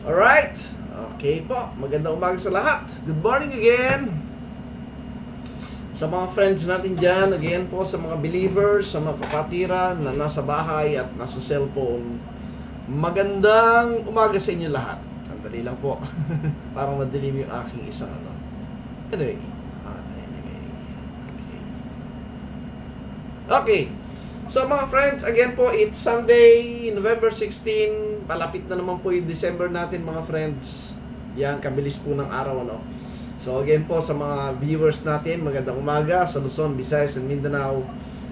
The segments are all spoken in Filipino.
Alright, okay po, magandang umaga sa lahat. Good morning again sa mga friends natin dyan, again po sa mga believers, sa mga kapatiran na nasa bahay at nasa cellphone. Magandang umaga sa inyo lahat. Sandali lang po, parang madilim yung aking isang ano. Anyway, okay. So mga friends, again po, it's Sunday, November 16. Palapit na naman po yung December natin mga friends. Yan, kabilis po ng araw, ano. So again po, sa mga viewers natin, magandang umaga sa Luzon, Visayas, and Mindanao.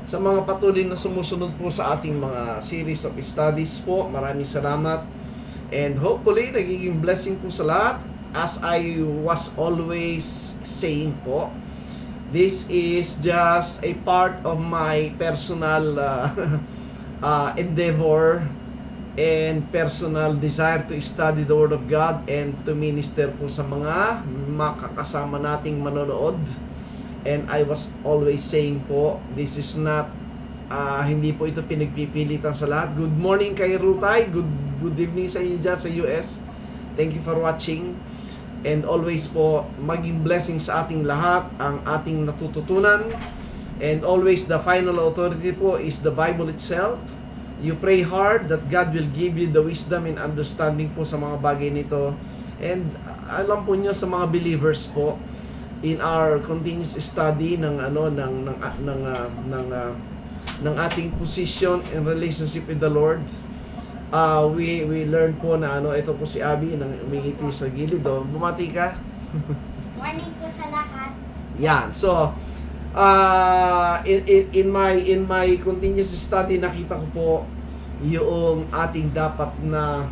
Sa mga patuloy na sumusunod po sa ating mga series of studies po, maraming salamat. And hopefully, nagiging blessing po sa lahat. As I was always saying po, this is just a part of my personal endeavor and personal desire to study the Word of God and to minister po sa mga makakasama nating manonood. And I was always saying po, this is not, hindi po ito pinagpipilitan sa lahat. Good morning kay Rutay, good evening sa inyo dyan sa US. Thank you for watching. And always po, maging blessing sa ating lahat ang ating natututunan. And always the final authority po is the Bible itself. You pray hard that God will give you the wisdom and understanding po sa mga bagay nito. And alam po niyo sa mga believers po, in our continuous study ng ating position and relationship with the Lord, we learn po na ito po si Abby nang umingiti sa gilid. Bumati ka. Morning po sa lahat. Yan. So, in my continuous study, nakita ko po yung ating dapat na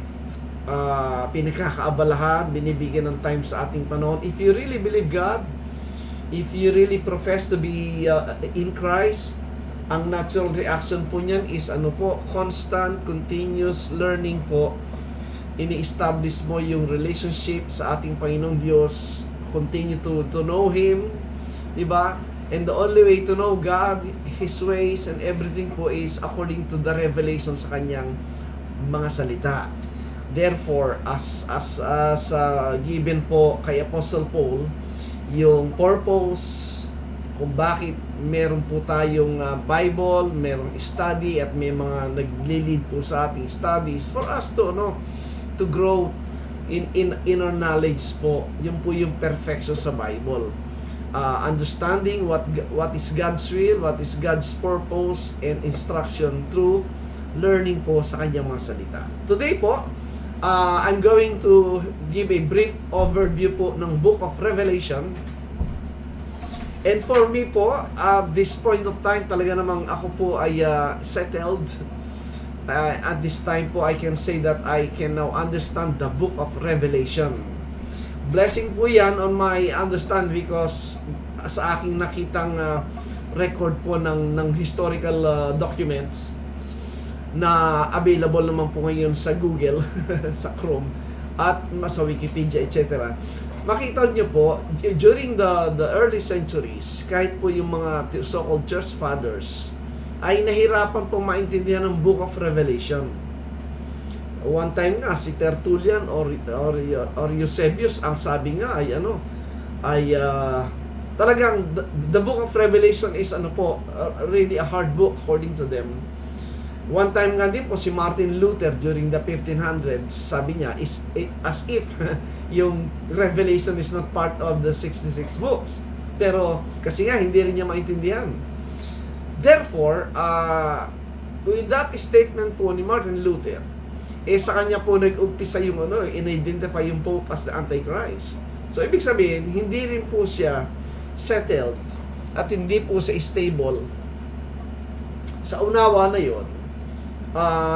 pinagkakaabalahan, binibigyan ng time sa ating panahon. If you really believe God, if you really profess to be in Christ, ang natural reaction po niyan is constant, continuous learning po. Ini-establish mo yung relationship sa ating Panginoong Diyos. Continue to know Him, diba? And the only way to know God, His ways, and everything po is according to the revelation sa Kanyang mga salita. Therefore, as given po kay Apostle Paul, yung purpose kung bakit meron po tayong Bible, merong study, at may mga nagli-lead po sa ating studies for us to to grow in our knowledge po. Yun po yung perfection sa Bible. Understanding what is God's will, what is God's purpose and instruction through learning po sa kanyang mga salita. Today po, I'm going to give a brief overview po ng Book of Revelation. And for me po, at this point of time, talaga namang ako po ay settled. At this time po, I can say that I can now understand the Book of Revelation. Blessing po yan on my understand because sa aking nakitang record po ng historical documents na available naman po ngayon sa Google, sa Chrome, at sa Wikipedia, etc. Makita nyo po, during the early centuries, kahit po yung mga so-called church fathers, ay nahirapan po maintindihan ng Book of Revelation. One time nga, si Tertullian or Eusebius, ang sabi nga ay talagang the Book of Revelation is really a hard book according to them. One time nga din po si Martin Luther during the 1500s, sabi niya is as if yung Revelation is not part of the 66 books. Pero kasi nga hindi rin niya maintindihan. Therefore, with that statement po ni Martin Luther, sa kanya po nag-umpisa yung in-identify yung Pope as the Antichrist. So ibig sabihin, hindi rin po siya settled at hindi po siya stable. Sa unawa na yon,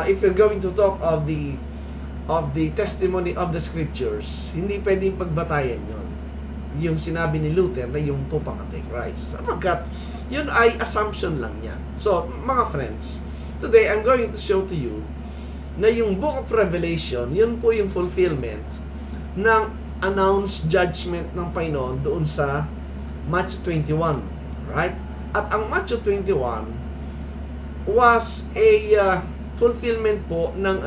if you're going to talk of the testimony of the scriptures, hindi pwedeng pagbatayan yon. Yung sinabi ni Luther na yung Pope ang Antichrist. Sapagkat yun ay assumption lang niya. So, mga friends, today I'm going to show to you na yung Book of Revelation, yun po yung fulfillment ng announced judgment ng Panginoon doon sa Matthew 21. Right? At ang Matthew 21 was a fulfillment po ng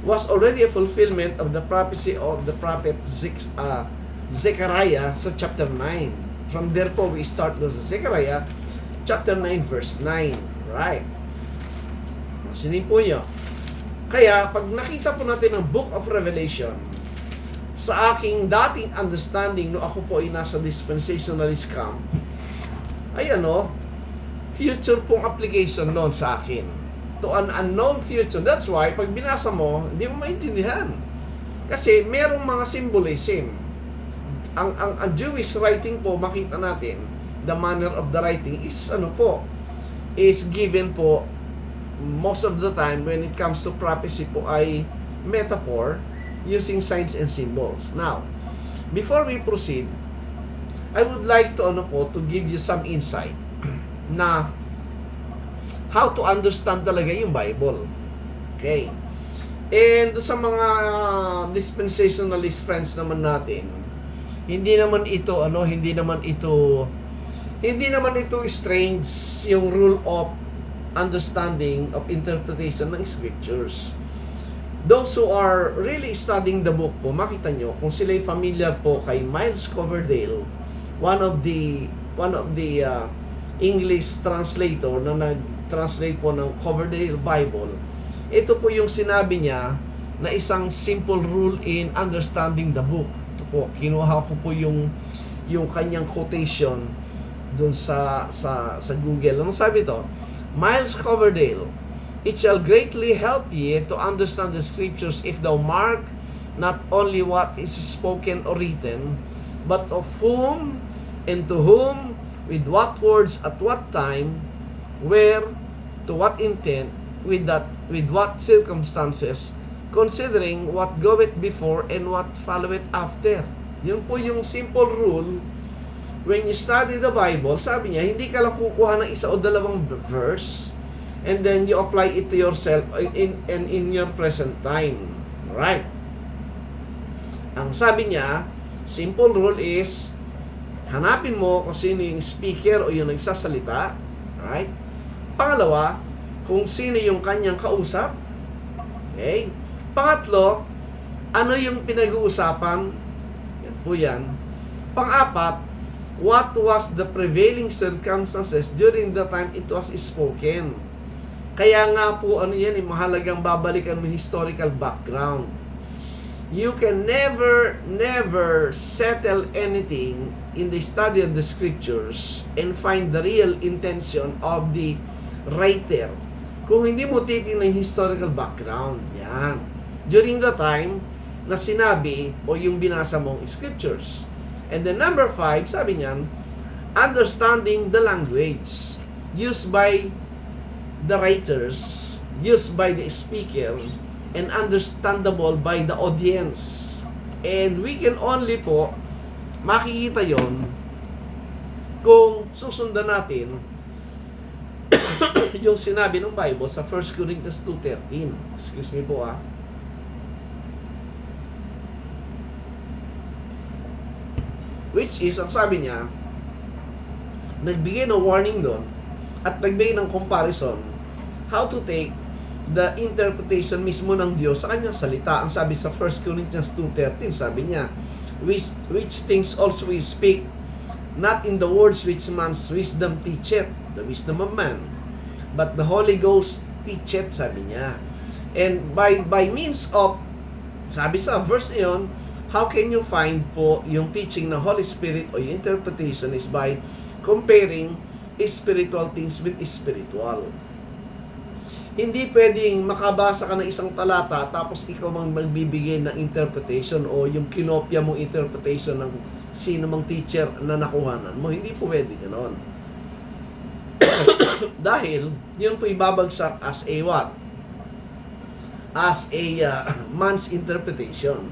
was already a fulfillment of the prophecy of the prophet Zechariah sa chapter 9. From there po, we start doon sa Zechariah chapter 9 verse 9. Right. Sinin po nyo. Kaya, pag nakita po natin ang Book of Revelation, sa aking dating understanding no ako po ay nasa dispensationalist camp, ay future pong application noon sa akin. To an unknown future. That's why, pag binasa mo, hindi mo maintindihan. Kasi, merong mga symbolism. Ang Jewish writing po, makita natin, the manner of the writing is, is given po, most of the time, when it comes to prophecy po, ay metaphor, using signs and symbols. Now, before we proceed, I would like to to give you some insight na how to understand talaga yung Bible. Okay? And sa mga dispensationalist friends naman natin, hindi naman ito strange yung rule of understanding of interpretation ng scriptures. Those who are really studying the book po, makita nyo, kung sila'y familiar po kay Miles Coverdale, one of the English translator na nag-translate po ng Coverdale Bible, ito po yung sinabi niya na isang simple rule in understanding the book. Ito po, kinuha ko po yung kanyang quotation dun sa Google. Ano sabi ito? Miles Coverdale, it shall greatly help ye to understand the scriptures if thou mark not only what is spoken or written, but of whom and to whom, with what words, at what time, where, to what intent, with what circumstances, considering what goeth before and what followeth after. Yun po yung simple rule. When you study the Bible, sabi niya, hindi ka lang kukuha ng isa o dalawang verse and then you apply it to yourself in your present time. Right? Ang sabi niya, simple rule is, hanapin mo kung sino yung speaker o yung nagsasalita. Right? Pangalawa, kung sino yung kanyang kausap. Okay? Pangatlo, ano yung pinag-uusapan? Yan po yan. Pang-apat, what was the prevailing circumstances during the time it was spoken. Kaya nga po, mahalagang babalikan mo historical background. You can never settle anything in the study of the scriptures and find the real intention of the writer kung hindi mo titingnan yung historical background. Yan. During the time na sinabi o yung binasa mong scriptures. And then number 5, sabi niyan, understanding the language used by the writers, used by the speaker, and understandable by the audience. And we can only po makikita yon kung susundan natin yung sinabi ng Bible sa 1 Corinthians 2:13. Excuse me po Which is, ang sabi niya, nagbigay ng warning doon at nagbigay ng comparison how to take the interpretation mismo ng Diyos sa kanyang salita. Ang sabi sa 1 Corinthians 2:13, sabi niya, which things also we speak, not in the words which man's wisdom teacheth, the wisdom of man, but the Holy Ghost teacheth, sabi niya. And by means of, sabi sa verse iyon, how can you find po yung teaching ng Holy Spirit o yung interpretation is by comparing spiritual things with spiritual. Hindi pwedeng makabasa ka ng isang talata tapos ikaw mang magbibigay ng interpretation o yung kinopya mong interpretation ng sino mang teacher na nakuhanan mo. Hindi po pwede ganoon. Dahil yun po ibabagsak as a what? As a man's interpretation.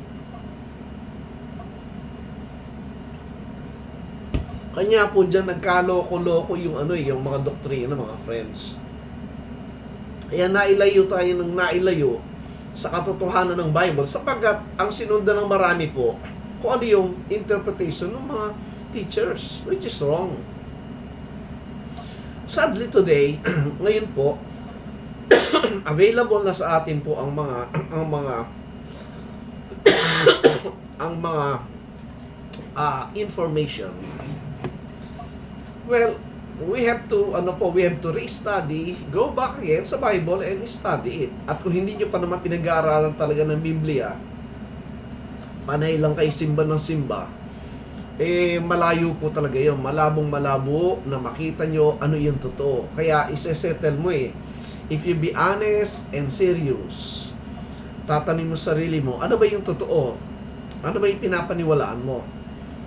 Kanya po dyan nagkaloko-loko yung yung mga doktrina, mga friends. Kaya nailayo tayo ng nailayo sa katotohanan ng Bible sapagkat ang sinundan ng marami po kung ano yung interpretation ng mga teachers, which is wrong. Sadly today, ngayon po, available na sa atin po ang mga ang mga information. Well, we have to re-study, go back again sa Bible and study it. At kung hindi nyo pa naman pinag-aaralan talaga ng Biblia, panay lang kayo simba ng simba, malayo po talaga yun. Malabong-malabo na makita nyo ano yung totoo. Kaya isesettle mo if you be honest and serious, tatanin mo sarili mo, ano ba yung totoo? Ano ba yung pinapaniwalaan mo?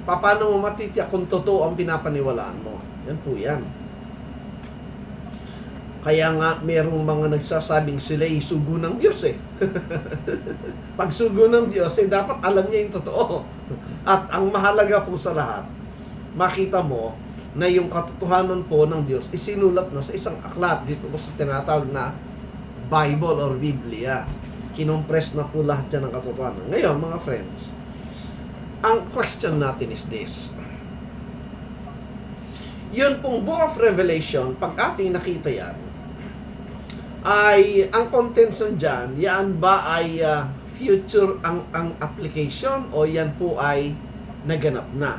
Paano mo matitiyak kung totoo ang pinapaniwalaan mo? Yan po yan. Kaya nga, merong mga nagsasabing sila'y sugo ng Diyos Pag sugo ng Diyos, dapat alam niya yung totoo. At ang mahalaga po sa lahat, makita mo na yung katotohanan po ng Diyos isinulat na sa isang aklat dito po sa tinatawag na Bible or Biblia. Kinompress na po lahat yan ng katotohanan. Ngayon, mga friends, ang question natin is this. Yun pong Book of Revelation, pag ating nakita yan, ay ang contents dyan, yan ba ay future ang application o yan po ay naganap na?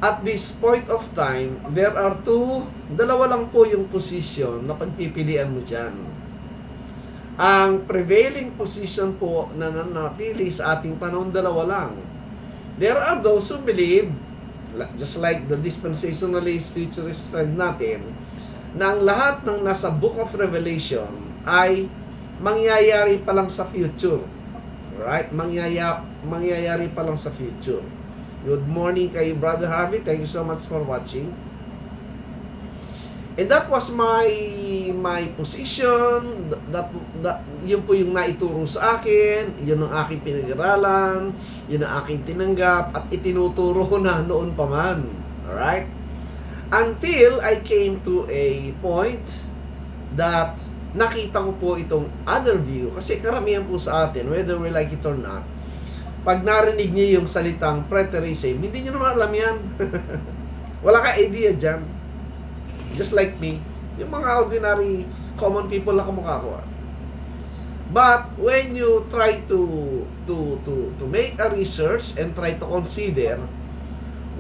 At this point of time, there are dalawa lang po yung position na pagpipilian mo dyan. Ang prevailing position po na nanatili sa ating panahon, dalawa lang. There are those who believe, just like the dispensationalist, futurist friend natin, na ang lahat ng nasa Book of Revelation ay mangyayari pa lang sa future. Right? Mangyayari pa lang sa future. Good morning kay Brother Harvey. Thank you so much for watching. And that was my position. That yun po yung naituro sa akin. Yun ang aking pinag-aralan. Yun ang aking tinanggap. At itinuturo na noon pa man. Alright? Until I came to a point that nakita ko po itong other view. Kasi karamihan po sa atin, whether we like it or not, pag narinig niyo yung salitang preterism, hindi niyo naman alam yan. Wala ka idea dyan. Just like me, yung mga ordinary common people na kamukha ko. But when you try to make a research and try to consider,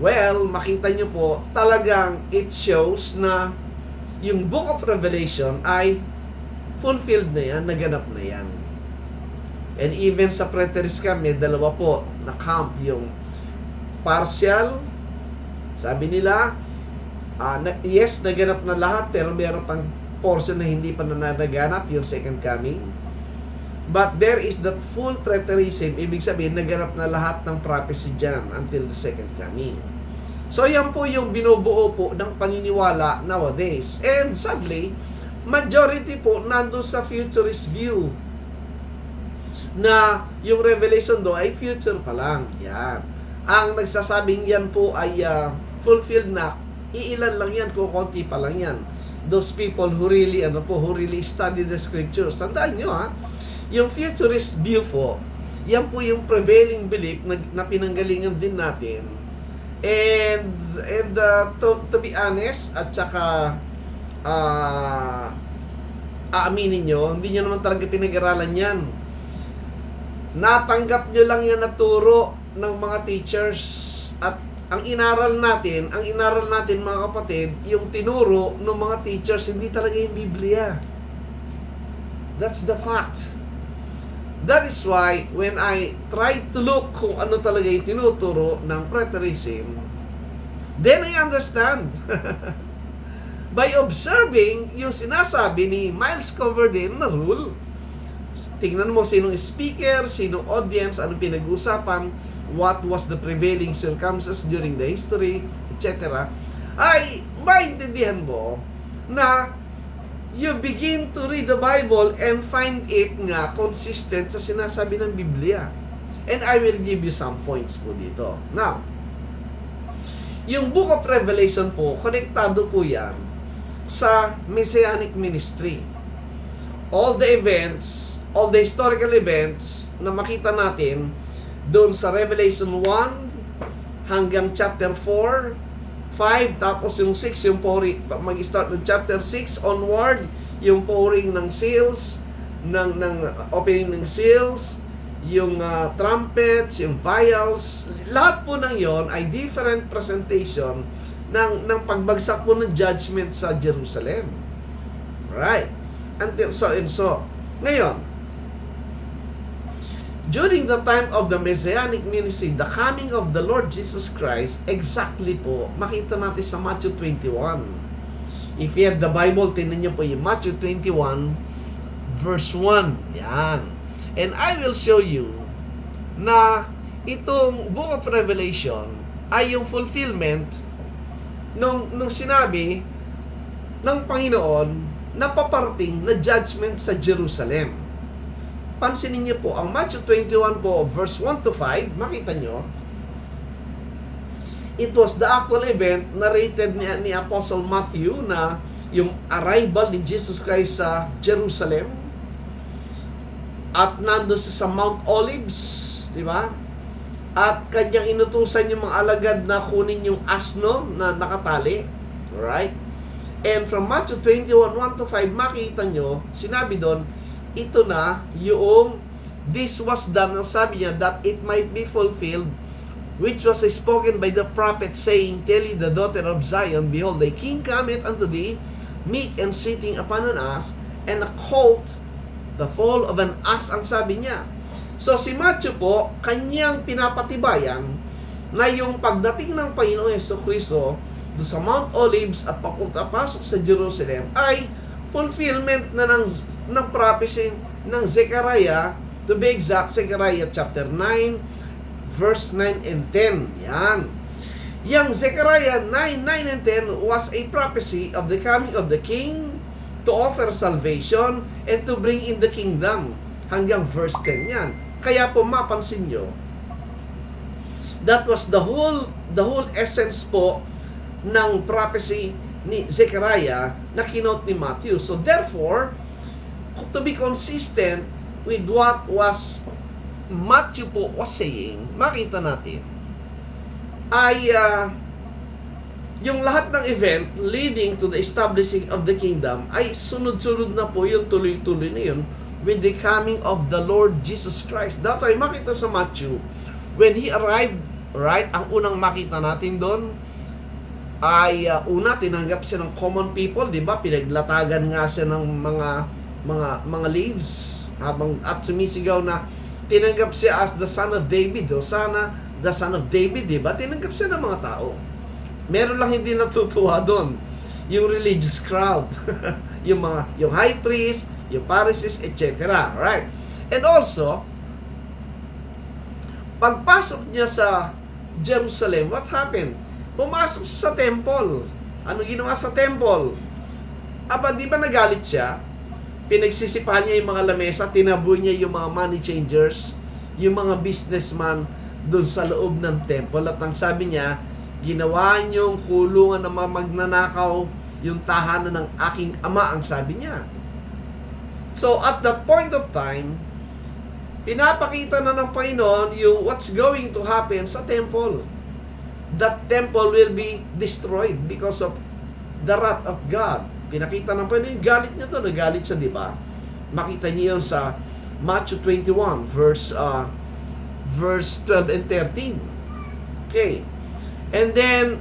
well, makita nyo po, talagang it shows na yung Book of Revelation ay fulfilled na yan, naganap na yan. And even sa preterist kami, dalawa po na camp, yung partial, sabi nila, yes, naganap na lahat, pero meron pang portion na hindi pa naganap, yung second coming. But there is that full preterism, ibig sabihin, naganap na lahat ng prophecy dyan until the second coming. So, yan po yung binubuo po ng paniniwala nowadays. And sadly, majority po nandun sa futurist view na yung revelation do ay future pa lang. Yan. Ang nagsasabing yan po ay fulfilled na, iilan lang yan, kukunti pa lang yan. Those people who really, who really study the scriptures. Tandaan nyo yung futurist view po, yan po yung prevailing belief na pinanggalingan din natin. And to be honest, at saka aaminin nyo, hindi nyo naman talaga pinag-aralan yan. Natanggap nyo lang yan na turo ng mga teachers. At ang inaral natin mga kapatid, yung tinuro ng mga teachers, hindi talaga yung Biblia. That's the fact. That is why, when I try to look kung ano talaga yung tinuturo ng preterism, then I understand. By observing yung sinasabi ni Miles Coverdale na rule. Tingnan mo sinong speaker, sinong audience, anong pinag-uusapan, what was the prevailing circumstances during the history, etc. Ay maintindihan mo na you begin to read the Bible and find it nga consistent sa sinasabi ng Biblia. And I will give you some points po dito. Now, yung Book of Revelation po, konektado po yan sa Messianic Ministry. All the events, all the historical events na makita natin doon sa Revelation 1 hanggang chapter 4, 5, tapos yung 6, yung mag-start ng chapter 6 onward, yung pouring ng seals, ng opening ng seals, yung trumpets, yung vials, lahat po ng yon ay different presentation ng pagbagsak po ng judgment sa Jerusalem. Right? Until so and so. Ngayon, during the time of the Messianic ministry, the coming of the Lord Jesus Christ, exactly po, makita natin sa Matthew 21. If you have the Bible, tingnan nyo po yung Matthew 21, verse 1. Yan. And I will show you na itong Book of Revelation ay yung fulfillment nung sinabi ng Panginoon na paparating na judgment sa Jerusalem. Pansinin niyo po, ang Matthew 21 po, verse 1 to 5, makita nyo, it was the actual event narrated ni Apostle Matthew na yung arrival ni Jesus Christ sa Jerusalem at nando sa Mount Olives, di ba? At kanyang inutusan yung mga alagad na kunin yung asno na nakatali, right? And from Matthew 21, 1 to 5, makita nyo, sinabi doon, ito na yung this was done, ang sabi niya, that it might be fulfilled which was spoken by the prophet saying, tell ye the daughter of Zion, behold, thy king cometh unto thee, meek and sitting upon an ass, and a colt, the foal of an ass, ang sabi niya. So si Matthew po, kanyang pinapatibayan na yung pagdating ng Panginoon Jesucristo do sa Mount Olives at papunta pasok sa Jerusalem ay fulfillment na ng prophecy ng Zechariah, to be exact, Zechariah chapter 9, verse 9 and 10. Yan. Yang Zechariah 9, 9 and 10 was a prophecy of the coming of the king to offer salvation and to bring in the kingdom. Hanggang verse 10 yan. Kaya po mapansin nyo, that was the whole essence po ng prophecy ni Zechariah na kinote ni Matthew. So therefore, to be consistent with what was Matthew po was saying, makita natin ay yung lahat ng event leading to the establishing of the kingdom ay sunod-sunod na po yung tuloy-tuloy na yun with the coming of the Lord Jesus Christ. That's why makita sa Matthew, when He arrived, right, ang unang makita natin doon ay una, tinanggap siya ng common people, di ba? Pinaglatagan nga siya ng mga leaves habang at sumisigaw na tinanggap siya as the son of David, o sana the son of David, di ba? Tinanggap siya ng mga tao. Meron lang hindi natutuwa doon, yung religious crowd, yung high priest, yung Pharisees, etc. Right? And also, pagpasok niya sa Jerusalem, what happened? Pumasok sa temple. Ano ginawa sa temple? Aba, di ba nagalit siya? Pinagsisipahan niya yung mga lamesa, tinaboy niya yung mga money changers, yung mga businessman doon sa loob ng temple. At ang sabi niya, ginawa niyong kulungan ng mga magnanakaw yung tahanan ng aking ama, ang sabi niya. So, at that point of time, pinapakita na ng Panginoon yung what's going to happen sa temple. That temple will be destroyed because of the wrath of God. Pinakita ng Panginoon, galit niya to, nagalit siya, di ba? Makita niyo yun sa Matthew 21, verse 12 and 13. Okay. And then,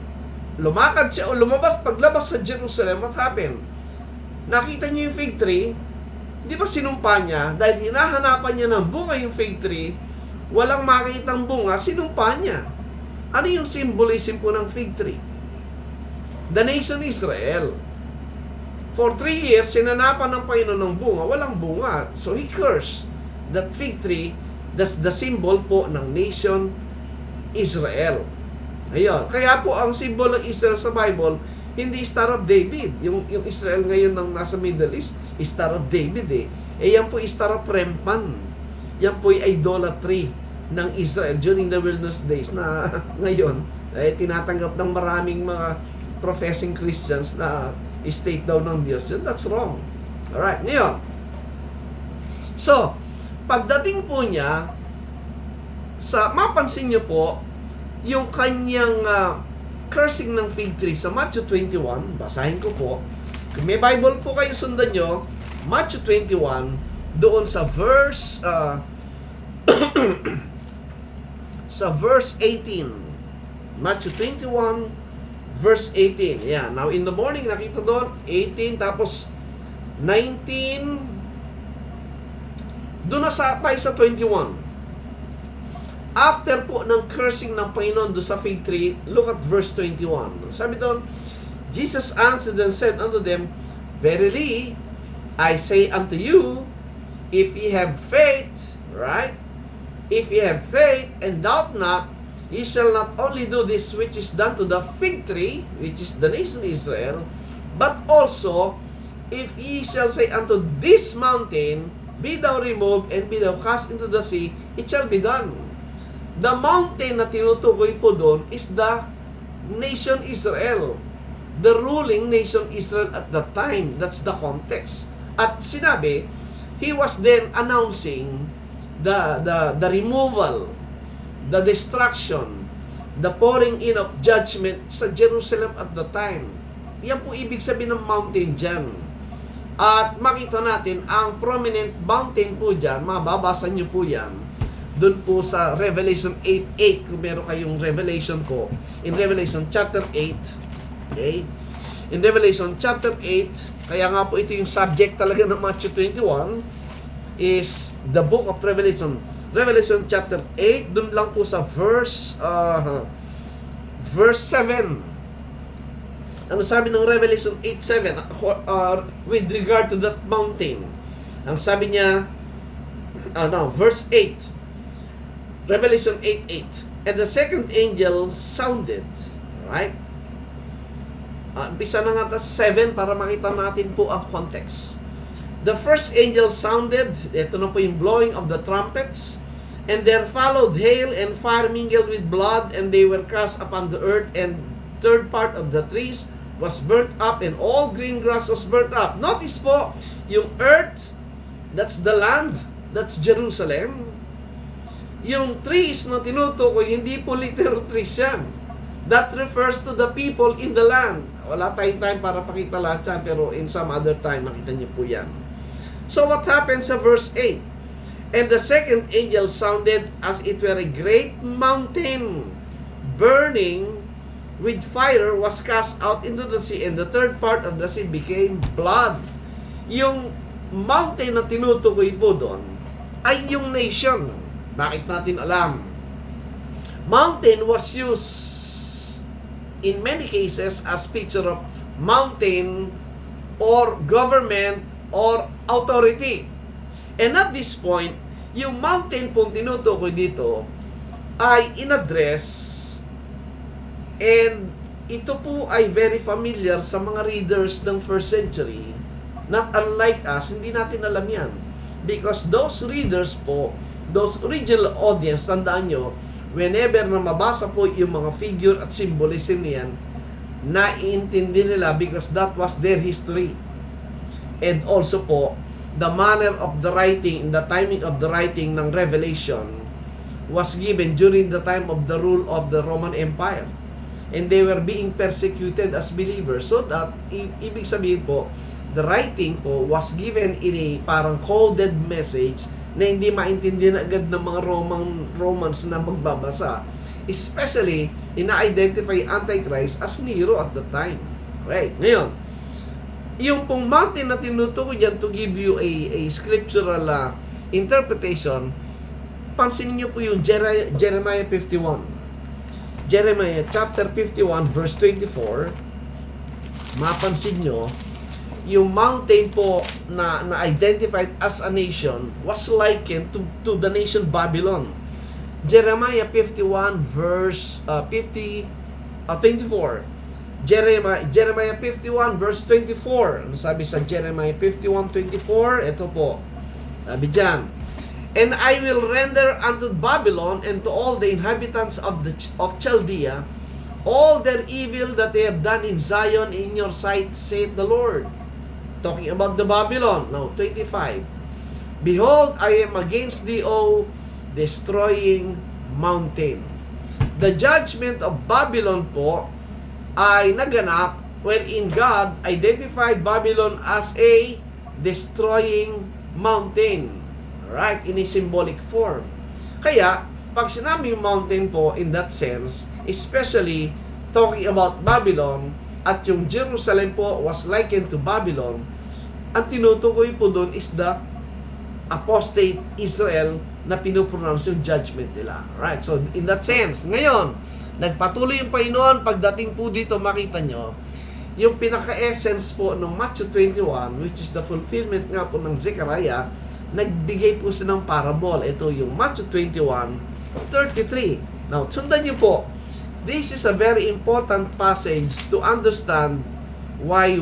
lumakad siya, o lumabas, paglabas sa Jerusalem, what happened? Nakita niyo yung fig tree, di ba sinumpa niya, dahil hinahanapan niya ng bunga yung fig tree, walang makitang bunga, sinumpa niya. Ano yung symbolism po ng fig tree? The nation Israel. For 3 years, sinanapan ng Panginoon ng bunga, walang bunga. So He cursed that fig tree, that's the symbol po ng nation Israel. Ayun. Kaya po, ang symbol ng Israel sa Bible, hindi Star of David. Yung Israel ngayon ng nasa Middle East, Star of David eh. Yan po Star of Remphan. Yan po idolatry ng Israel during the wilderness days na ngayon ay tinatanggap ng maraming mga professing Christians na state daw ng Diyos. That's wrong. Alright, ngayon. So, pagdating po niya, mapansin niyo po, yung kanyang cursing ng fig tree sa Matthew 21, basahin ko po, Kung may Bible po kayo, sundan nyo, Matthew 21, doon sa verse sa verse 18. Matthew 21 verse 18. Yeah, now in the morning nakita doon 18 tapos 19. Doon na tayo sa 21. After po ng cursing ng Panginoon doon sa fig tree, look at verse 21. Sabi doon, Jesus answered and said unto them, Verily, I say unto you, if ye have faith, right? If ye have faith and doubt not, ye shall not only do this which is done to the fig tree, which is the nation Israel, but also, if ye shall say unto this mountain, Be thou removed and be thou cast into the sea, it shall be done. The mountain na tinutukoy po doon is the nation Israel. The ruling nation Israel at that time. That's the context. At sinabi, he was then announcing the removal, the destruction, the pouring in of judgment sa Jerusalem at the time. Yan po ibig sabihin ng mountain dyan. At makita natin, ang prominent mountain po dyan, mababasa nyo po yan, doon po sa Revelation 8:8, kung meron kayong Revelation po, in Revelation chapter 8, okay? In Revelation chapter 8, kaya nga po ito yung subject talaga ng Matthew 21, is the book of Revelation. Revelation chapter 8, doon lang po sa verse 7. Ano sabi ng Revelation 8:7 with regard to that mountain? Ang sabi niya, verse 8. Revelation 8:8. And the second angel sounded, right? Umpisa na nga 7 para makita natin po ang context. The first angel sounded, ito na po yung blowing of the trumpets, and there followed hail and fire mingled with blood, and they were cast upon the earth, and third part of the trees was burnt up, and all green grass was burnt up. Notice po, yung earth, that's the land, that's Jerusalem. Yung trees na tinutukoy, hindi po literal trees yan. That refers to the people in the land. Wala tayong time para pakita lahat yan, pero in some other time, makita niyo po yan. So what happens sa verse 8? And the second angel sounded as it were a great mountain, burning with fire, was cast out into the sea, and the third part of the sea became blood. Yung mountain na tinutukoy po doon ay yung nation. Bakit natin alam? Mountain was used in many cases as picture of mountain or government or authority. And at this point, yung mountain pong tinutukoy dito ay in-address, and ito po ay very familiar sa mga readers ng first century. Not unlike us, hindi natin alam yan. Because those readers po, those original audience, tandaan nyo, whenever na mabasa po yung mga figure at symbolism niyan, naiintindi nila because that was their history. And also po, the manner of the writing, the timing of the writing ng Revelation was given during the time of the rule of the Roman Empire. And they were being persecuted as believers. So that, ibig sabihin po, the writing po was given in a parang coded message na hindi maintindihan agad ng mga Romans na magbabasa. Especially, ina-identify Antichrist as Nero at the time. Right, ngayon, yung pong mountain na tinutukoy dyan to give you a scriptural interpretation, pansinin nyo po yung Jeremiah 51. Jeremiah chapter 51 verse 24, mapansin nyo, yung mountain po na identified as a nation was likened to the nation Babylon. Jeremiah 51 verse 24. Jeremiah 51 verse 24. Ano sabi sa Jeremiah 51:24? Ito po. Sabi diyan, and I will render unto Babylon and to all the inhabitants of Chaldea all their evil that they have done in Zion in your sight, saith the Lord. Talking about the Babylon. Now, 25. Behold, I am against thee, O destroying mountain. The judgment of Babylon po ay naganap wherein God identified Babylon as a destroying mountain. Right? In a symbolic form. Kaya, pag sinabi yung mountain po in that sense, especially talking about Babylon, at yung Jerusalem po was likened to Babylon, ang tinutukoy po doon is the apostate Israel na pinupronounce yung judgment nila. Right? So, in that sense, ngayon, nagpatuloy yung Panginoon, pagdating po dito, makita nyo, yung pinaka-essence po ng Matthew 21, which is the fulfillment nga po ng Zechariah, nagbigay po siya ng parable. Ito yung Matthew 21:33. Now, sundan nyo po. This is a very important passage to understand why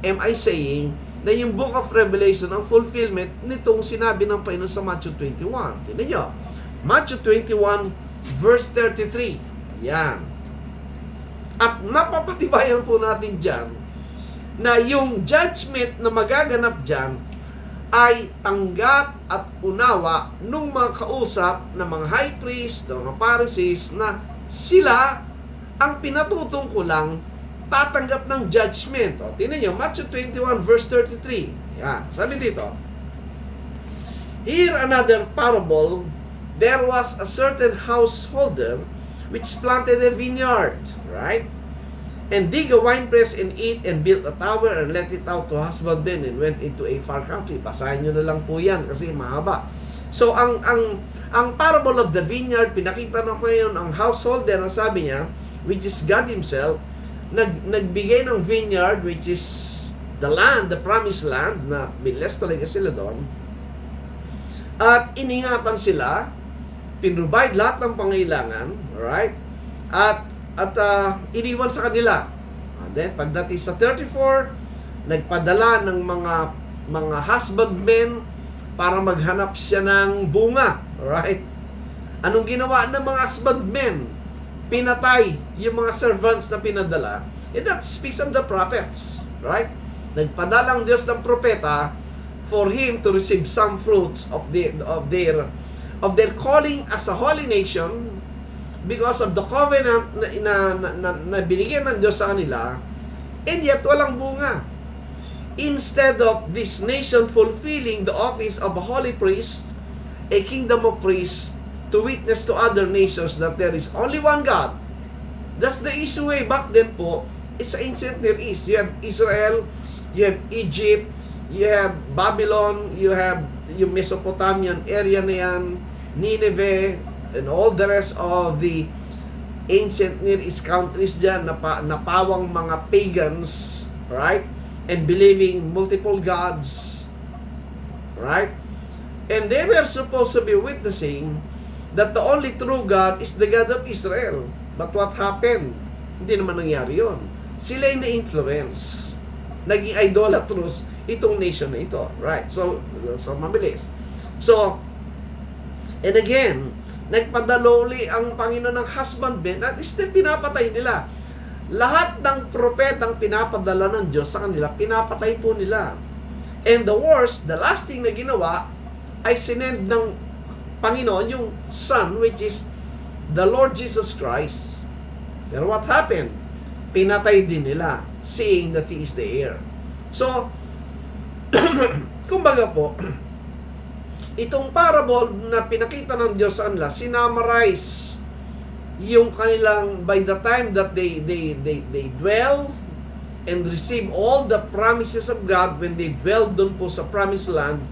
am I saying na yung Book of Revelation ang fulfillment nitong sinabi ng Panginoon sa Matthew 21. Tignan nyo. Matthew 21 verse 33. Yan. At napapatibayan po natin dyan na yung judgment na magaganap dyan ay tanggap at unawa nung mga kausap ng mga high priest, ng mga Pharisees na sila ang pinatutungkulang tatanggap ng judgment. O, tingnan nyo, Matthew 21 verse 33. Yan, sabi dito, here another parable, there was a certain householder which planted a vineyard, right? And dig a winepress and eat and built a tower and let it out to husbandmen and went into a far country. Basahin nyo na lang po yan kasi mahaba. So, ang parable of the vineyard, pinakita na ko ngayon ang householder, ang sabi niya, which is God Himself, nagbigay ng vineyard, which is the land, the promised land, na blessed talaga sila doon. At iningatan sila, pinrovide lahat ng pangailangan, right? At iniwan sa kanila. And then, pagdating sa 34, nagpadala ng mga husbandmen para maghanap siya ng bunga. Right? Anong ginawa ng mga husbandmen? Pinatay yung mga servants na pinadala. And that speaks of the prophets. Right? Nagpadalang Diyos ng propeta for him to receive some fruits of their calling as a holy nation, because of the covenant na binigyan ng Diyos sa kanila, and yet walang bunga. Instead of this nation fulfilling the office of a holy priest, a kingdom of priests, to witness to other nations that there is only one God. That's the issue way back then po. It's ancient Near East. You have Israel, you have Egypt, you have Babylon, you have yung Mesopotamian area na yan, Nineveh, and all the rest of the ancient Near East countries dyan na pawang mga pagans, right? And believing multiple gods, right? And they were supposed to be witnessing that the only true God is the God of Israel. But what happened? Hindi naman nangyari yun. Sila yung na-influence. Naging idolatrous itong nation na ito, right? So mabilis. So, and again, nagpadaloli ang Panginoon ng husbandmen at still pinapatay nila. Lahat ng propetang pinapadala ng Diyos sa kanila, pinapatay po nila. And the worst, the last thing na ginawa, ay sinend ng Panginoon yung Son, which is the Lord Jesus Christ. Pero what happened? Pinatay din nila, seeing that He is the heir. So, kumbaga po, itong parable na pinakita ng Diyos sa kanila, sinamarize yung kanilang, by the time that they dwell and receive all the promises of God when they dwell dun po sa promised land,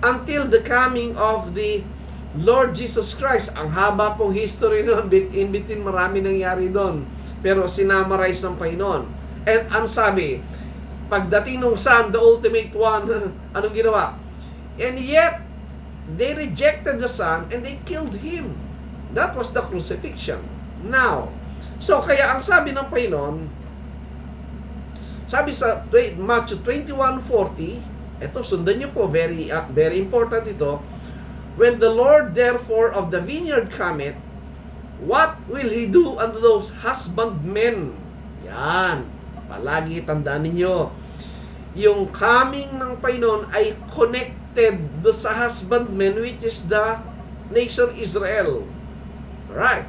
until the coming of the Lord Jesus Christ. Ang haba pong history nun, in between marami nangyari doon, pero sinamarize ng Panginoon. And ang sabi, pagdating ng Son, the ultimate one, anong ginawa? And yet, they rejected the Son and they killed Him. That was the crucifixion. Now, so kaya ang sabi ng Panginoon, sabi sa Matthew 21:40, ito sundan niyo po, very important ito. When the Lord therefore of the vineyard cometh, what will He do unto those husbandmen? Yan, palagi tandaan ninyo. Yung coming ng Panginoon ay connected do sa husbandmen, which is the nation Israel. Right?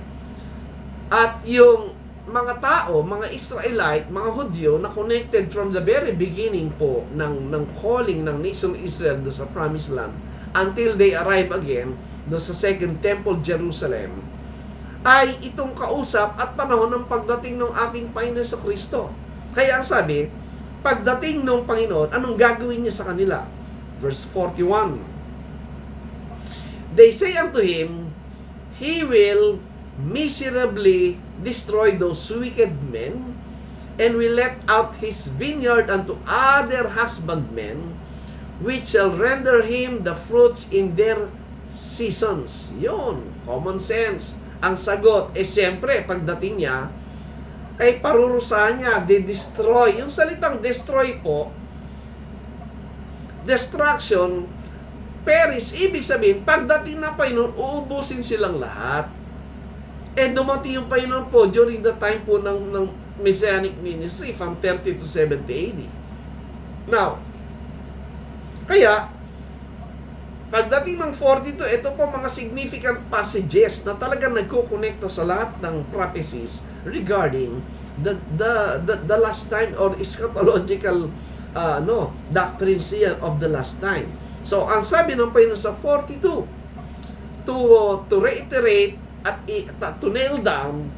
At yung mga tao, mga Israelite, mga Hudyo na connected from the very beginning po ng calling ng nation Israel do sa Promised Land until they arrive again do sa Second Temple, Jerusalem, ay itong kausap at panahon ng pagdating ng ating Panginoon sa Kristo. Kaya ang sabi, pagdating ng Panginoon, anong gagawin niya sa kanila? Verse 41. They say unto him, He will miserably destroy those wicked men, and will let out his vineyard unto other husbandmen, which shall render him the fruits in their seasons. Yun, common sense. Ang sagot, siyempre, pagdating niya, ay parurusahan niya, de-destroy. Yung salitang destroy po, destruction, perish, ibig sabihin, pagdating ng Panginoon, uubusin silang lahat. Dumating yung Panginoon po during the time po ng Messianic ministry from 30 to 70 AD. Now, kaya, pagdating ng 42, ito po mga significant passages na talagang nagkukonekta sa lahat ng prophecies regarding the last time or eschatological doctrines yan of the last time. So, ang sabi ng Panginoon sa 42, to reiterate at to nail down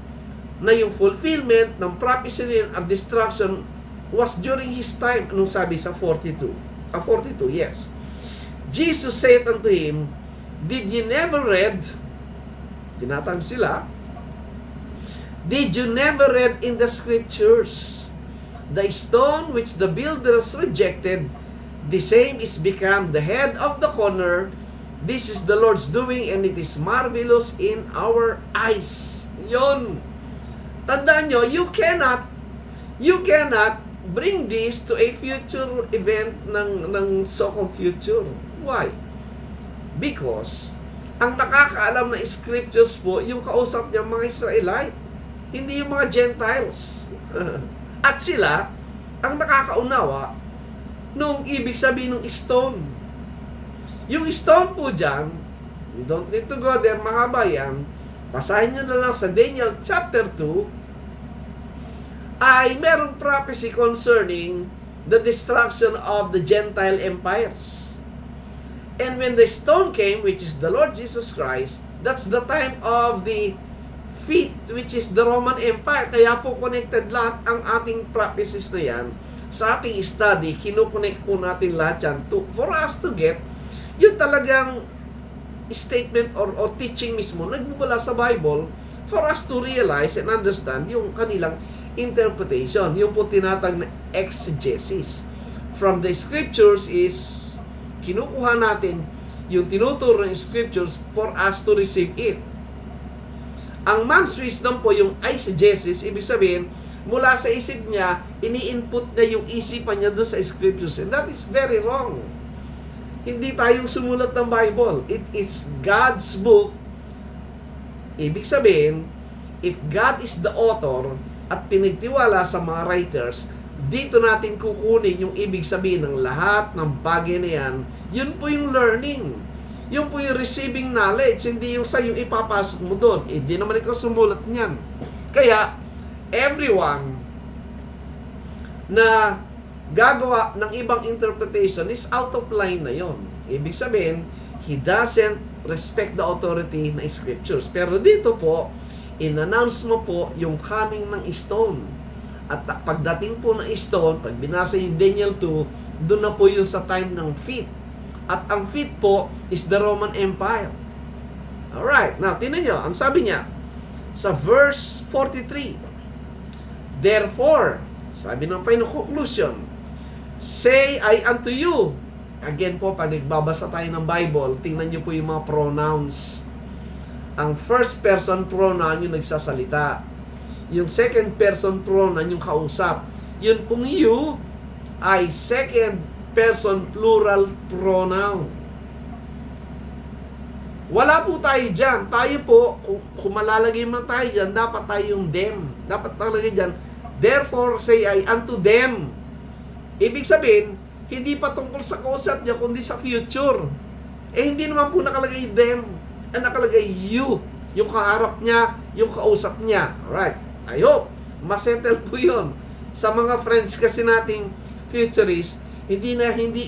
na yung fulfillment ng prophecy and destruction was during His time. Anong sabi sa 42? 42, yes. Jesus said unto him, Did you never read, tinatanong sila, Did you never read in the scriptures, the stone which the builders rejected, the same is become the head of the corner. This is the Lord's doing, and it is marvelous in our eyes. Yon. Tandaan nyo, you cannot bring this to a future event ng so-called future. Why? Because ang nakakaalam na scriptures po, yung kausap niya mga Israelite, hindi yung mga Gentiles. At sila, ang nakakaunawa nung ibig sabihin ng stone. Yung stone po dyan, you don't need to go there, mahaba yan. Basahin nyo na lang sa Daniel chapter 2, ay merong prophecy concerning the destruction of the Gentile empires. And when the stone came, which is the Lord Jesus Christ, that's the time of the feet, which is the Roman Empire. Kaya po connected lahat ang ating prophecies na yan. Sa ating study, kinoconnect po natin lahat yan for us to get yung talagang statement or teaching mismo nagmumula sa Bible for us to realize and understand yung kanilang interpretation. Yung po tinatag na exegesis. From the scriptures is kinukuha natin yung tinuturo ng scriptures for us to receive it. Ang man's wisdom po, yung eisegesis, ibig sabihin, mula sa isip niya, ini-input niya yung isipan niya doon sa scriptures. And that is very wrong. Hindi tayong sumulat ng Bible. It is God's book. Ibig sabihin, if God is the author at pinagtiwala sa mga writers, dito natin kukunin yung ibig sabihin ng lahat ng bagay na yan. Yun po yung learning. Yun po yung receiving knowledge. Hindi yung sa yung ipapasok mo doon. Hindi naman ikaw sumulat niyan. Kaya, everyone na gagawa ng ibang interpretation is out of line na yon. Ibig sabihin, he doesn't respect the authority ng scriptures. Pero dito po, in-announce mo po yung coming ng stone. At pagdating po ng stone, pag binasa yung Daniel 2, doon na po yung sa time ng feet. At ang feet po is the Roman Empire. Alright, now, tingnan nyo, ang sabi niya, sa verse 43, Therefore, sabi ng Panginoon, conclusion, Say I unto you. Again po, pag nagbabasa tayo ng Bible, tingnan nyo po yung mga pronouns. Ang first person pronoun yung nagsasalita. Yung second person pronoun yung kausap. Yun pong you ay second person plural pronoun. Wala po tayo dyan. Tayo po, kung malalagay man tayo dyan, dapat tayo yung them. Dapat talagay dyan, Therefore say I unto them. Ibig sabihin, hindi pa tungkol sa kausap niya, kundi sa future. Hindi naman po nakalagay them. Nakalagay you. Yung kaharap niya, yung kausap niya. Alright. I hope masettle po yun. Sa mga friends kasi nating futurist, hindi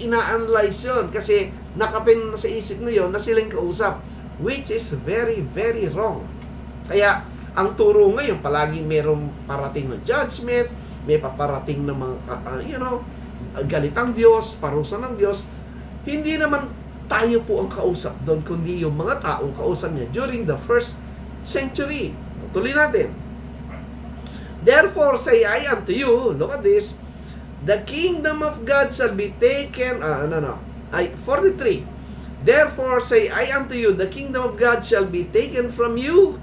ina-analyze yun kasi nakapin na sa isip na yun na silang kausap, which is very, very wrong. Kaya, ang turo ngayon, palagi merong parating ng judgment, may paparating ng mga, galit ang Diyos, parusa ng Diyos. Hindi naman tayo po ang kausap doon, kundi yung mga taong kausap niya during the first century. Tuloy natin. Therefore say I unto you, look at this, the kingdom of God shall be taken, 43. Therefore say I unto you, the kingdom of God shall be taken from you,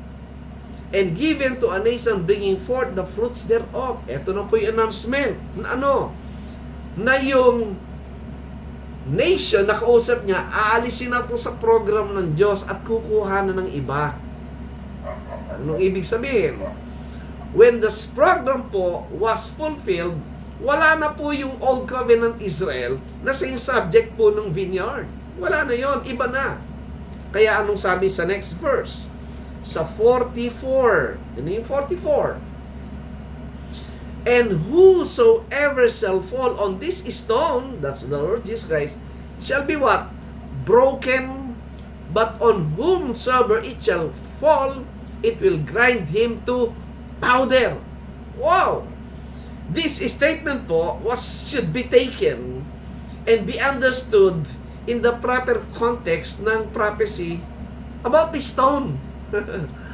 and given to a nation bringing forth the fruits thereof. Ito na po yung announcement. Na yung nation na kausap niya, aalisin na po sa program ng Diyos at kukuha na ng iba. Anong ibig sabihin? When this program po was fulfilled, wala na po yung Old Covenant Israel na same subject po ng vineyard. Wala na yon, iba na. Kaya anong sabi sa next verse? Sa 44. Ano yung 44? And whosoever shall fall on this stone, that's the Lord Jesus Christ, shall be what? Broken. But on whomsoever it shall fall, it will grind him to powder. Wow! This statement po should be taken and be understood in the proper context ng prophecy about the stone.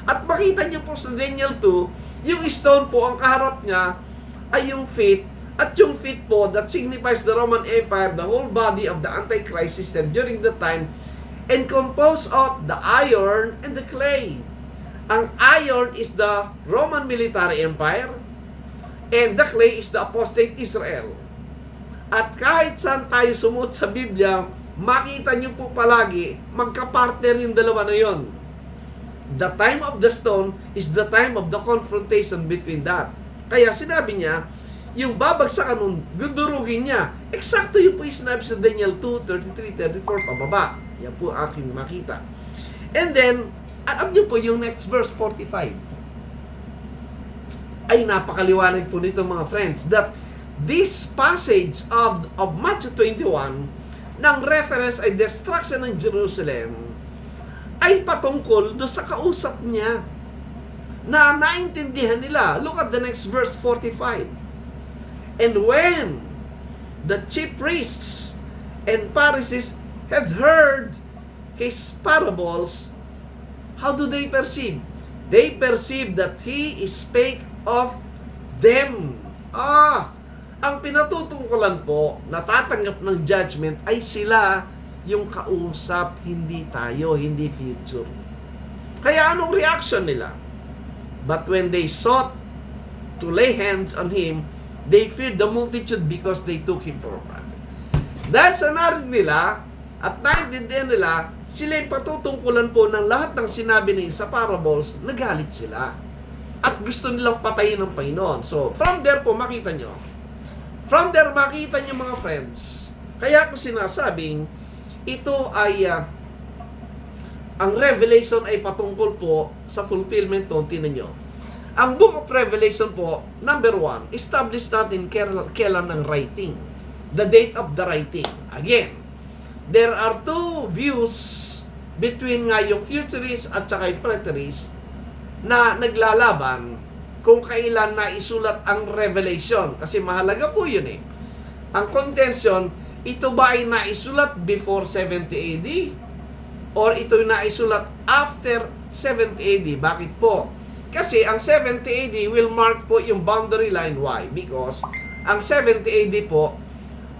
At makita niyo po sa Daniel 2, yung stone po, ang kaharap niya ay yung feet, at yung feet po, that signifies the Roman Empire, the whole body of the Antichrist system during the time, and composed of the iron and the clay. Ang iron is the Roman military empire, and the clay is the apostate Israel. At kahit saan tayo sumuot sa Biblia, makita niyo po palagi, magka-partner yung dalawa na yon. The time of the stone is the time of the confrontation between that. Kaya sinabi niya, yung babagsakan nun, gudurugin niya. Eksakto yung po yung sinabi sa Daniel 2, 33, 34, pababa. Yan po aking makita. And then, alam niyo po yung next verse, 45. Ay napakaliwanag po nito mga friends, that this passage of Matthew 21, ng reference ay destruction ng Jerusalem, ay patungkol do sa kausap niya na naintindihan nila. Look at the next verse, 45. And when the chief priests and Pharisees had heard his parables, how do they perceive? They perceive that he spake of them. Ang pinatutungkulan po, natatanggap ng judgment, ay sila yung kausap, hindi tayo, hindi future. Kaya anong reaction nila? But when they sought to lay hands on him, they feared the multitude because they took him for granted. Dahil sa narinig nila, at naintindihan nila, sila yung patutungkulan po ng lahat ng sinabi niya sa parables, nagalit sila. At gusto nilang patayin ng Panginoon. So, from there po, makita nyo. From there, makita nyo mga friends. Kaya ko sinasabing, ito ay, ang Revelation ay patungkol po sa fulfillment to. Tinan nyo. Ang Book of Revelation po, number 1, establish natin kailan ng writing. The date of the writing. Again, there are two views between nga yung futurist at saka yung preterist na naglalaban kung kailan na isulat ang Revelation. Kasi mahalaga po yun eh. Ang contention, ito ba ay naisulat before 70 AD? Or ito ay naisulat after 70 AD? Bakit po? Kasi ang 70 AD will mark po yung boundary line. Why? Because ang 70 AD po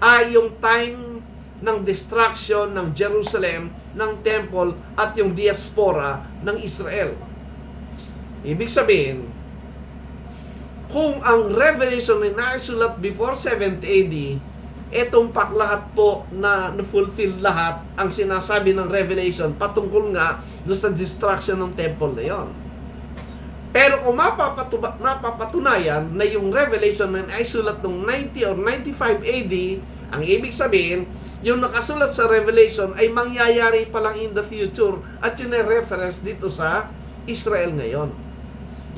ay yung time ng destruction ng Jerusalem, ng temple, at yung diaspora ng Israel. Ibig sabihin, kung ang Revelation ay naisulat before 70 AD, etong lahat po na fulfill lahat ang sinasabi ng Revelation patungkol nga doon sa destruction ng temple na yon. Pero kung mapapatunayan na yung Revelation na naisulat noong 90 or 95 AD, ang ibig sabihin, yung nakasulat sa Revelation ay mangyayari pa lang in the future at yun ay reference dito sa Israel ngayon.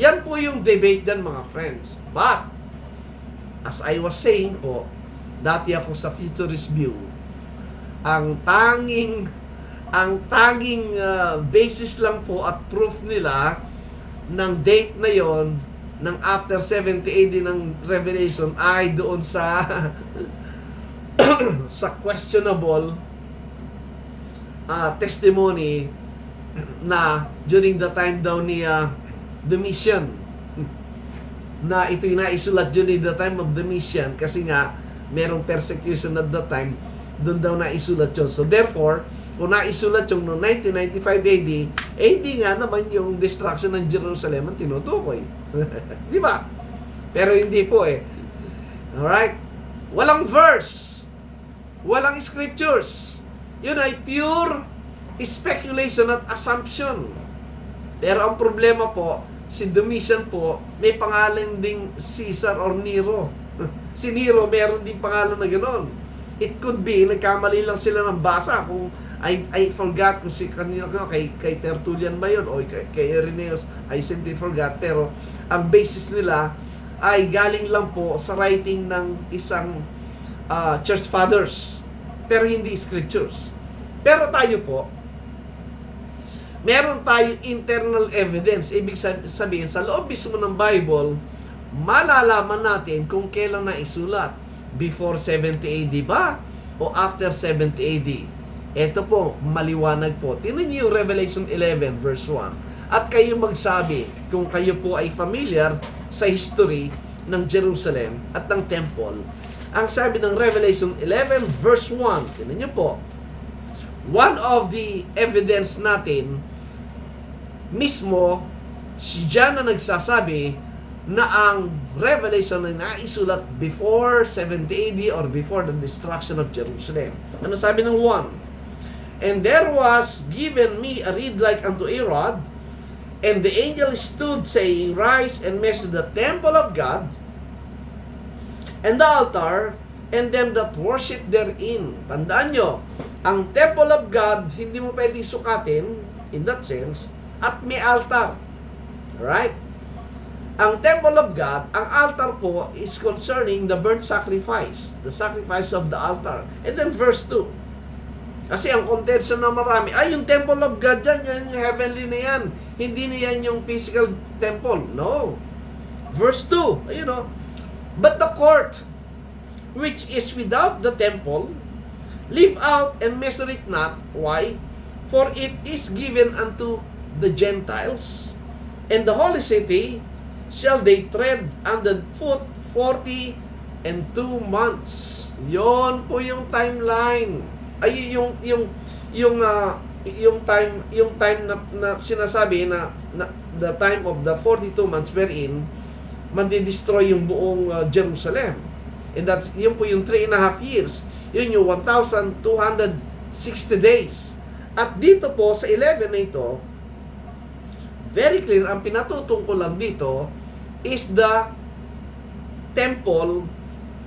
Yan po yung debate dyan, mga friends. But, as I was saying po, dati ako sa futurist view, ang tanging basis lang po at proof nila ng date na yon ng after 70 AD ng Revelation ay doon sa sa questionable testimony na during the time daw ni Domitian, na ito'y naisulat during the time of Domitian kasi nga merong persecution at that time, doon daw naisulat yun. So therefore, kung naisulat yung noong 1995 AD, di nga naman yung destruction ng Jerusalem ang tinutukoy. Di ba? Pero hindi po eh. Alright? Walang verse. Walang scriptures. Yun ay pure speculation at assumption. Pero ang problema po, si Domitian po, may pangalan ding Caesar or Nero. Si Nero, meron ding pangalan na gano'n. It could be, nagkamali lang sila ng basa. Kung I forgot kung si kanina kay Tertullian ba yun o kay Irenaeus, I simply forgot. Pero ang basis nila ay galing lang po sa writing ng isang church fathers. Pero hindi scriptures. Pero tayo po, meron tayo internal evidence. Ibig sabihin, sa loob mismo ng Bible, malalaman natin kung kailan na isulat. Before 70 AD ba? O after 70 AD? Ito po, maliwanag po. Tingnan niyo yung Revelation 11 verse 1. At kayo magsabi kung kayo po ay familiar sa history ng Jerusalem at ng temple. Ang sabi ng Revelation 11 verse 1, tingnan niyo po, one of the evidence natin mismo, si John na nagsasabi na ang Revelation ay naisulat before 70 AD or before the destruction of Jerusalem. Ano sabi ng 1? And there was given me a reed like unto a rod, and the angel stood saying, Rise and measure the temple of God, and the altar, and them that worship therein. Tandaan nyo, ang temple of God, hindi mo pwedeng sukatin, in that sense, at may altar. Alright? Ang temple of God, ang altar po is concerning the burnt sacrifice, the sacrifice of the altar. And then verse 2. Kasi ang contention na marami, yung temple of God dyan, yan yung heavenly na yan. Hindi na yan yung physical temple. No. Verse 2, ayun o. But the court, which is without the temple, leave out and measure it not. Why? For it is given unto the Gentiles, and the holy city shall they tread under foot 42 months. Yon po yung timeline. Ay yung time na sinasabi na the time of the 42 months wherein mandi-destroy yung buong Jerusalem. And that's yun po yung 3.5 years. Yun yung 1,260 days. At dito po sa 11 na ito, very clear, ang pinatutungkulan dito is the temple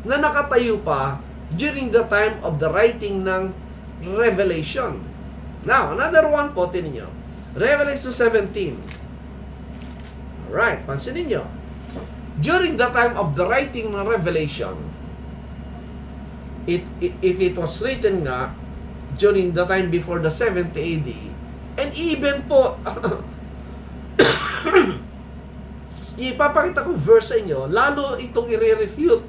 na nakatayo pa during the time of the writing ng Revelation. Now, another one po, tinin nyo. Revelation 17. Alright, pansinin nyo. During the time of the writing ng Revelation, if it was written nga, during the time before the 70 AD, and even po, ipapakita ko verse sa inyo, lalo itong i-refute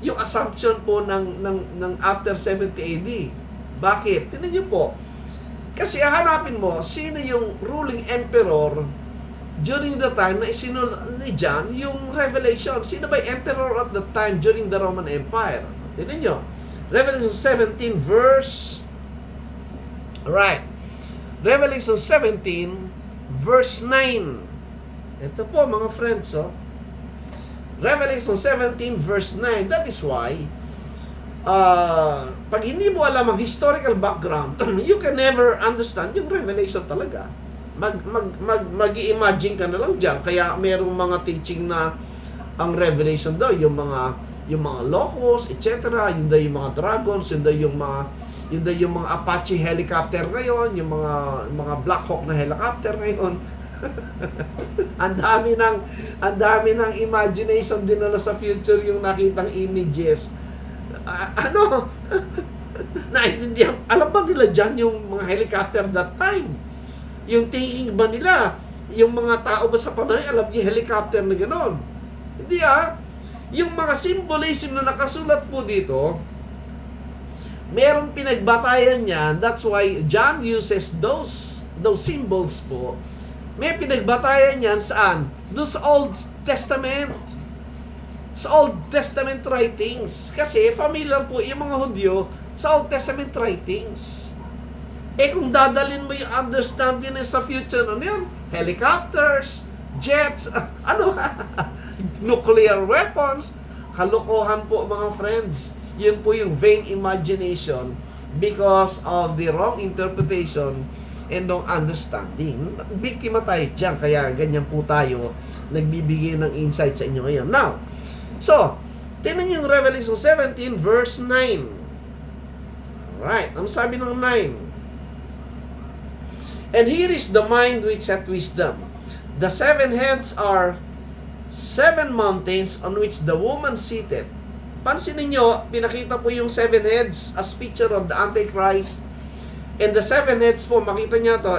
yung assumption po ng after 70 AD. Bakit? Tingnan niyo po. Kasi hanapin mo, sino yung ruling emperor during the time na isinulat ni John yung Revelation. Sino ba yung emperor at the time during the Roman Empire? Tingnan niyo. Revelation 17 verse... Right. Revelation 17 verse 9. Ito po mga friends, Revelation 17 verse 9. That is why pag hindi mo alam ang historical background, you can never understand yung Revelation talaga. Mag-i-imagine ka na lang diyan. Kaya merong mga teaching na ang Revelation daw yung mga locals, etc. Yun daw yung mga dragons, yun daw yung mga Apache helicopter ngayon, yung mga Black Hawk na helicopter ngayon. Ang dami ng imagination dinala sa future yung nakitang images. Ano? Naintindihan, alam ba nila dyan yung mga helicopter that time? Yung thinking ba nila, yung mga tao ba sa panay, alam niyo helicopter na gano'n? Hindi Yung mga symbolism na nakasulat po dito, merong pinagbatayan niyan. That's why John uses those symbols po. May pinagbatayan niyan saan? Doon sa Old Testament. Sa Old Testament writings. Kasi familiar po yung mga Hudyo sa Old Testament writings. Kung dadalhin mo yung understanding sa future, ano yun? Helicopters, jets, nuclear weapons, kalokohan po mga friends. Yun po yung vain imagination because of the wrong interpretation and wrong understanding. Biktima tayo dyan, kaya ganyan po tayo nagbibigay ng insight sa inyo ngayon. Now, so, tingnan yung Revelation 17 verse 9. Alright, ang sabi ng 9. And here is the mind which hath wisdom. The 7 heads are 7 mountains on which the woman seated. Pansinin nyo, pinakita po yung 7 heads as picture of the Antichrist. And the 7 heads po, makita nyo to,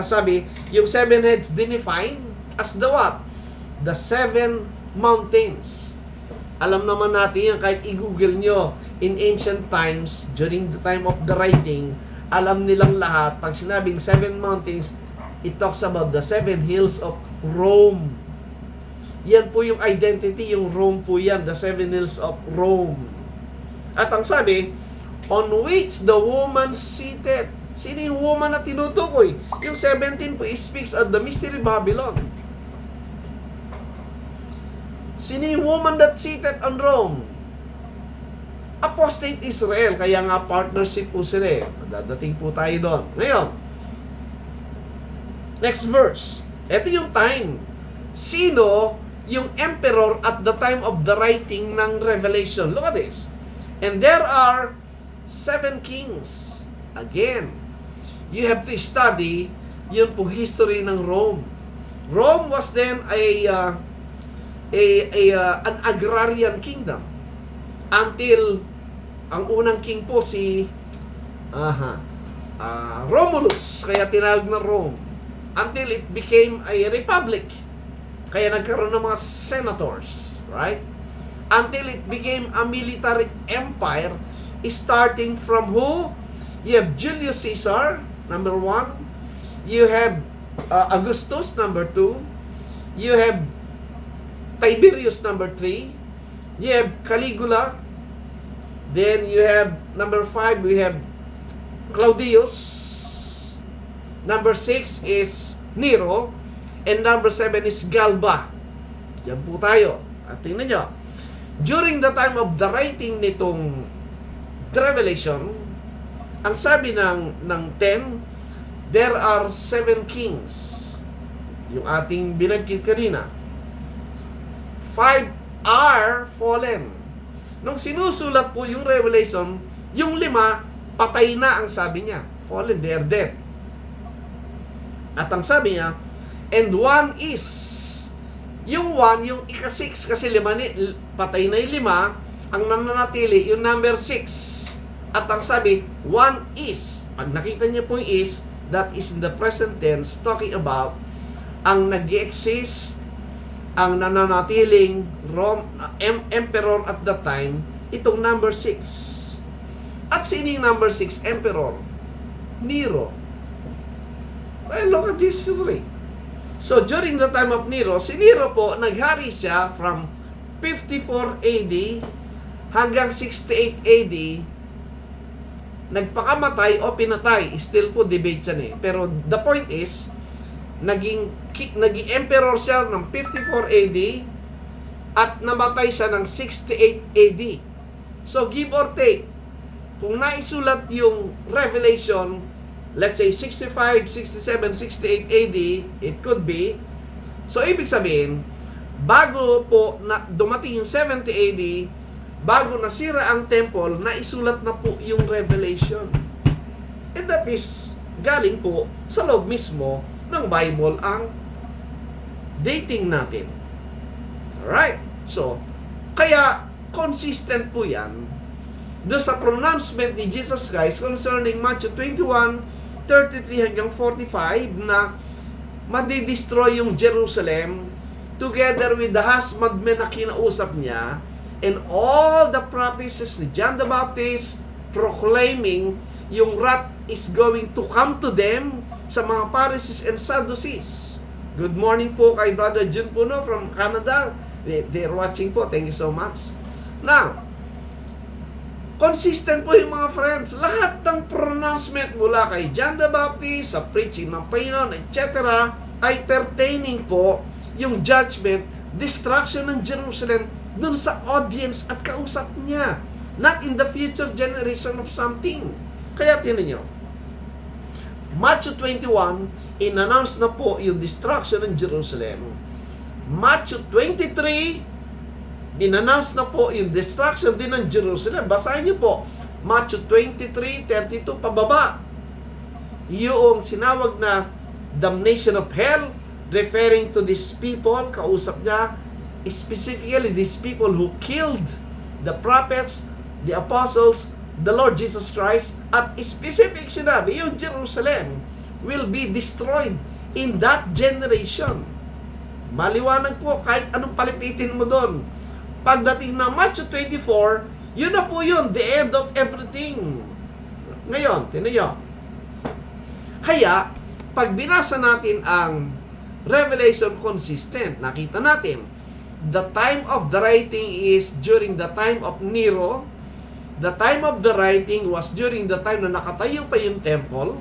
sabi, yung 7 heads dinefine as the what? The 7 mountains. Alam naman natin yan, kahit i-google nyo, in ancient times, during the time of the writing, alam nilang lahat, pag sinabing 7 mountains, it talks about the 7 hills of Rome. Yan po yung identity, yung Rome po yan, the 7 hills of Rome. At ang sabi, on which the woman seated. Sino yung woman na tinutukoy? Yung 17 po, it speaks of the mystery Babylon. Sino yung woman that seated on Rome? Apostate Israel, kaya nga partnership po sila. Dadating po tayo doon. Ngayon, next verse. Ito yung time. Sino yung emperor at the time of the writing ng Revelation? Look at this. And there are 7 kings. Again, you have to study yun po history ng Rome. Rome was then an agrarian kingdom until ang unang king po si Romulus, kaya tinawag na Rome, until it became a republic, kaya nagkaroon ng mga senators, right? Until it became a military empire, starting from who? You have Julius Caesar, number 1. You have Augustus, number 2. You have Tiberius, number 3. You have Caligula. Then you have number 5, we have Claudius. Number 6 is Nero. And number 7 is Galba. Diyan po tayo. At tingnan nyo. During the time of the writing nitong Revelation, ang sabi ng 10, there are 7 kings. Yung ating binanggit kanina. 5 are fallen. Nung sinusulat po yung Revelation, yung 5, patay na ang sabi niya. Fallen, they are dead. At ang sabi niya, and 1 is, yung 1, yung ika-6, kasi patay na yung 5, ang nananatili, yung number 6. At ang sabi, 1 is, pag nakita niyo po yung is, that is in the present tense, talking about, ang nag-exist, ang nananatiling emperor at that time, itong number 6. At sino yung number 6 emperor? Nero. Well, look at this history. So, during the time of Nero, si Nero po, naghari siya from 54 AD hanggang 68 AD. Nagpakamatay o pinatay. Still po, debate yan eh. Pero the point is, naging emperor siya ng 54 AD at namatay siya ng 68 AD. So, give or take, kung naisulat yung Revelation, let's say 65, 67, 68 AD, it could be. So, ibig sabihin, bago po na dumating yung 70 AD, bago nasira ang temple, naisulat na po yung Revelation. And that is galing po sa loob mismo ng Bible ang dating natin. Alright? So, kaya consistent po yan doon sa pronouncement ni Jesus Christ concerning Matthew 21:33 hanggang 45 na madidestroy yung Jerusalem together with the husbandmen na kinausap niya and all the prophecies ni John the Baptist proclaiming yung wrath is going to come to them sa mga Pharisees and Sadducees. Good morning po kay Brother Jun Puno from Canada. They're watching po. Thank you so much. Now, consistent po yung mga friends. Lahat ng pronouncement mula kay John the Baptist, sa preaching ng Panginoon, etc. ay pertaining po yung judgment, destruction ng Jerusalem dun sa audience at kausap niya. Not in the future generation of something. Kaya tinan nyo, Matthew 21, in-announce na po yung destruction ng Jerusalem. Matthew 23, in-announce na po yung destruction din ng Jerusalem. Basahin niyo po, Matthew 23:32 pababa. Yung sinawag na damnation of hell, referring to these people, kausap niya, specifically these people who killed the prophets, the apostles, the Lord Jesus Christ, at specific sinabi, yung Jerusalem will be destroyed in that generation. Maliwanag po, kahit anong palipitin mo doon. Pagdating ng Matthew 24, yun na po yun, the end of everything. Ngayon, tinan nyo. Kaya, pag binasa natin ang Revelation consistent, nakita natin, the time of the writing is during the time of Nero. The time of the writing was during the time na nakatayo pa yung temple.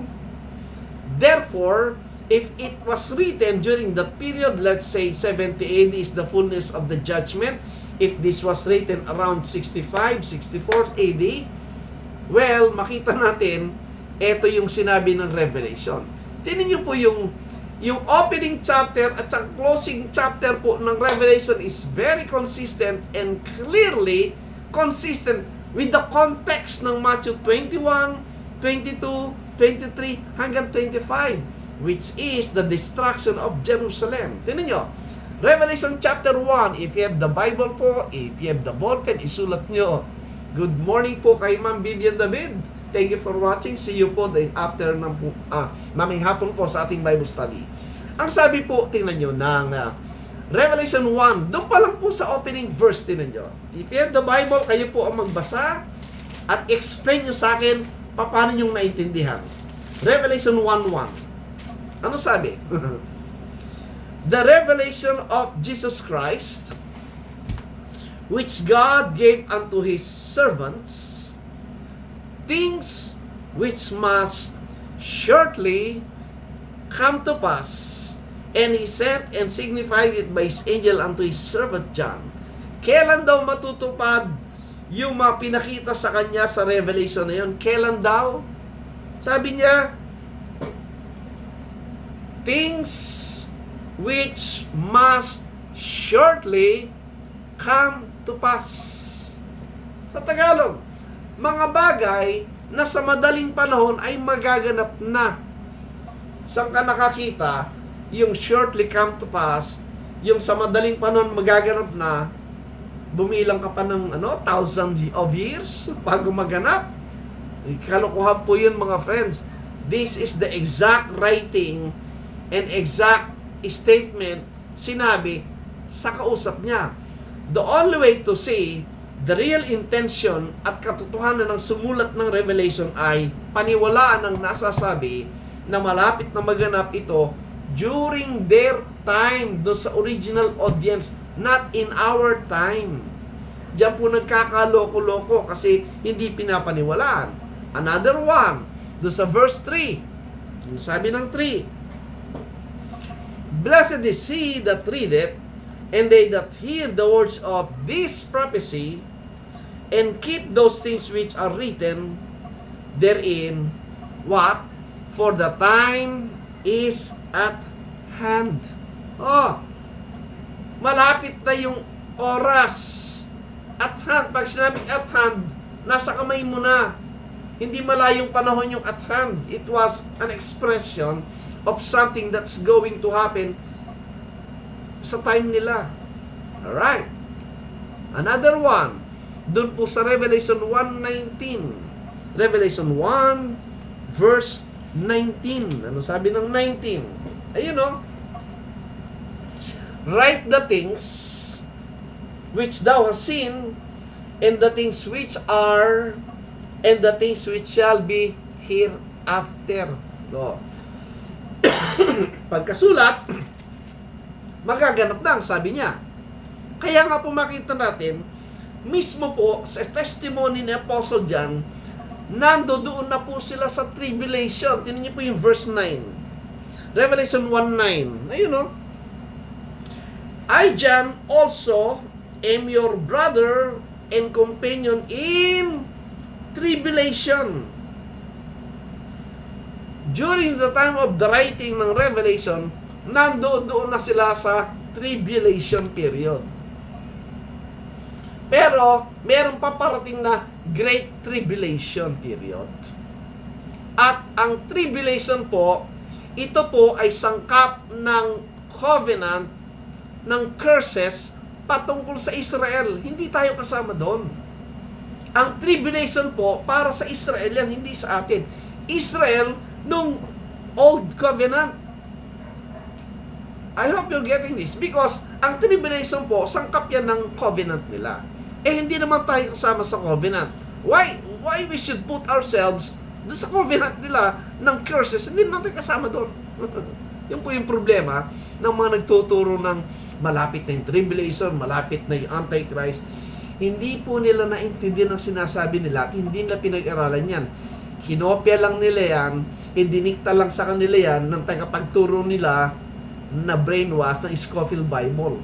Therefore, if it was written during that period, let's say 70 AD is the fullness of the judgment. If this was written around 65, 64 AD, well, makita natin, ito yung sinabi ng Revelation. Tingnan niyo po yung opening chapter at sa closing chapter po ng Revelation is very consistent and clearly consistent with the context ng Matthew 21, 22, 23 hanggang 25. Which is the destruction of Jerusalem. Tingnan nyo, Revelation chapter 1, if you have the Bible po, if you have the ballpen, isulat nyo. Good morning po kay Ma'am Vivian David. Thank you for watching. See you po after maming hapon po sa ating Bible study. Ang sabi po, tingnan nyo, ng Revelation 1, doon pa lang po sa opening verse, tingnan nyo. If you have the Bible, kayo po ang magbasa at explain nyo sa akin paano nyo naintindihan. Revelation 1:1. Ano sabi? The revelation of Jesus Christ, which God gave unto His servants, things which must shortly come to pass, and He sent and signified it by His angel unto His servant John. Kailan daw matutupad yung mga pinakita sa kanya sa revelation na yun? Kailan daw? Sabi niya, things which must shortly come to pass. Sa Tagalog, mga bagay na sa madaling panahon ay magaganap na. Saan ka nakakita yung shortly come to pass, yung sa madaling panahon magaganap na, bumilang ka pa ng thousands of years bago maganap? Kalokohan po yun, mga friends. This is the exact writing and exact statement sinabi sa kausap niya. The only way to see the real intention at katotohanan ng sumulat ng Revelation ay paniwalaan ang nasasabi na malapit na maganap ito during their time, do sa original audience, not in our time. Diyan po nagkakaloko-loko kasi hindi pinapaniwalaan. Another one, do sa verse 3. Sabi ng 3, blessed is he that readeth, and they that hear the words of this prophecy, and keep those things which are written therein. What? For the time is at hand. Oh, malapit na yung oras. At hand. Pag sinabing at hand, nasa kamay mo na. Hindi malayong panahon yung at hand. It was an expression of something that's going to happen sa time nila. Alright. Another one. Doon po sa Revelation 1:19. Revelation 1 verse 19. Ano sabi ng 19? Ayun o. Write the things which thou hast seen, and the things which are, and the things which shall be hereafter. No. Pagkasulat, magaganap na, sabi niya. Kaya nga po makita natin, mismo po sa testimony ni Apostle John, nandoon na po sila sa tribulation. Tingnan niyo po yung verse 9. Revelation 1:9. Ayun o. I, John, also am your brother and companion in tribulation. During the time of the writing ng Revelation, nandoon na sila sa tribulation period. Pero, meron pa parating na Great Tribulation period. At ang tribulation po, ito po ay sangkap ng covenant, ng curses, patungkol sa Israel. Hindi tayo kasama doon. Ang tribulation po, para sa Israel yan, hindi sa atin. Israel, nung Old Covenant. I hope you're getting this. Because, ang tribulation po, sangkap yan ng covenant nila. Hindi naman tayo kasama sa covenant. Why we should put ourselves doon sa covenant nila ng curses? Hindi naman tayo kasama doon. Yun po yung problema ng mga nagtuturo ng malapit na yung tribulation, malapit na yung Antichrist. Hindi po nila naintindihan ang sinasabi nila at hindi nila pinag-aralan yan. Kinopya lang nila yan, dinikta lang sa kanila yan ng tagapagturo nila na brainwash ng Scofield Bible.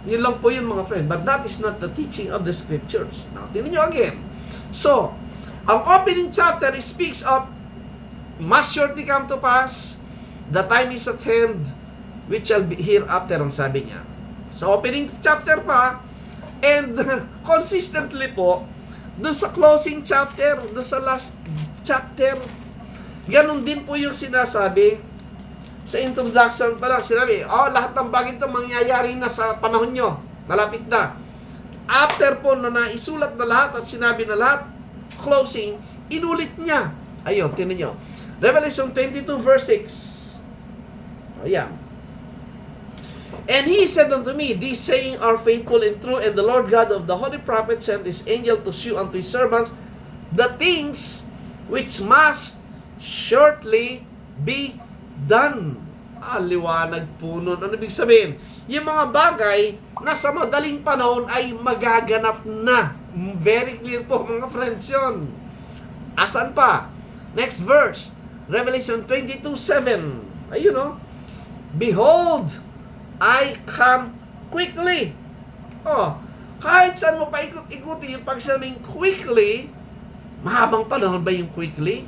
Yun lang po yun mga friend. But that is not the teaching of the scriptures. Now, tingnan nyo again. So, ang opening chapter speaks of must shortly come to pass, the time is at hand, which shall be hereafter, ang sabi niya. So, opening chapter pa, and consistently po, doon sa closing chapter, doon sa last chapter, ganun din po yung sinasabi. Sa introduction pa lang, sinabi, lahat ng bagay ito mangyayari na sa panahon nyo. Malapit na. After po na naisulat na lahat at sinabi na lahat, closing, inulit niya. Ayun, tinan nyo. Revelation 22 verse 6. Ayan. And he said unto me, these saying are faithful and true, and the Lord God of the holy prophet sent his angel to shew unto his servants the things which must shortly be done. Liwanag po nun. Ano ibig sabihin? Yung mga bagay na sa madaling panahon ay magaganap na. Very clear po mga friends yun. Asan pa? Next verse. Revelation 22:7. Ayun o. Behold, I come quickly. Kahit saan mo pa ikot-ikuti yung pagsabing quickly, mahabang panahon ba yung quickly?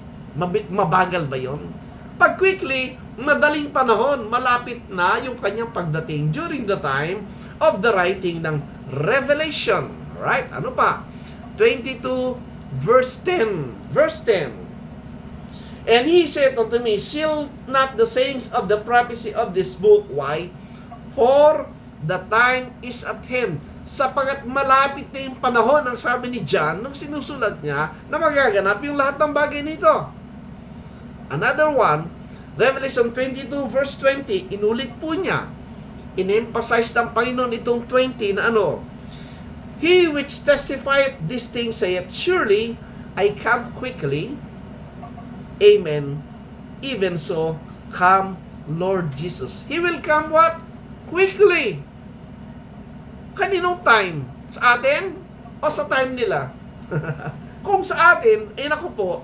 Mabagal ba yun? Pag quickly, madaling panahon, malapit na yung kanyang pagdating during the time of the writing ng Revelation. Right? Ano pa? 22 verse 10. Verse 10. And he said unto me, seal not the sayings of the prophecy of this book. Why? For the time is at hand. Sapagat malapit na yung panahon, ang sabi ni John, nung sinusulat niya, na magaganap yung lahat ng bagay nito. Another one, Revelation 22 verse 20, inulit po niya. In-emphasize ng Panginoon itong 20 na ano, he which testifieth these things saith, surely I come quickly. Amen. Even so, come Lord Jesus. He will come what? Quickly. Kaninong time? Sa atin? O sa time nila? Kung sa atin, naku po,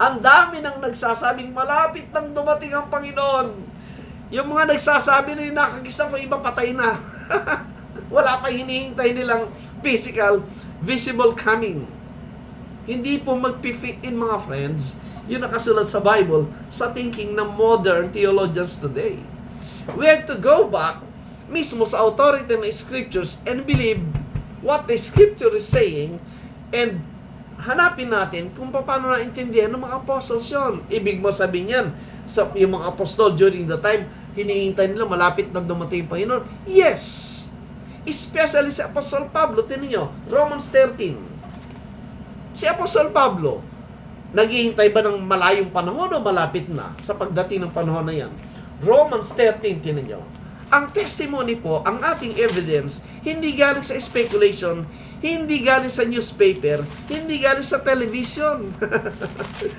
ang dami nang nagsasabing malapit nang dumating ang Panginoon. Yung mga nagsasabi na nakagisnan ko, iba patay na. Wala pa hinihintay nilang physical, visible coming. Hindi po magpi-fit in mga friends, yung nakasulat sa Bible, sa thinking ng modern theologians today. We have to go back mismo sa authority ng scriptures and believe what the scripture is saying, and hanapin natin kung paano naintindihan ng mga apostles yun. Ibig mo sabihin yan, yung mga apostol during the time, hinihintay nila malapit na dumating yung Panginoon? Yes! Especially si Apostol Pablo, tinan nyo, Romans 13. Si Apostol Pablo, naghihintay ba ng malayong panahon o malapit na sa pagdating ng panahon na yan? Romans 13, tinan nyo. Ang testimony po, ang ating evidence, hindi galing sa speculation, hindi galing sa newspaper, hindi galing sa television.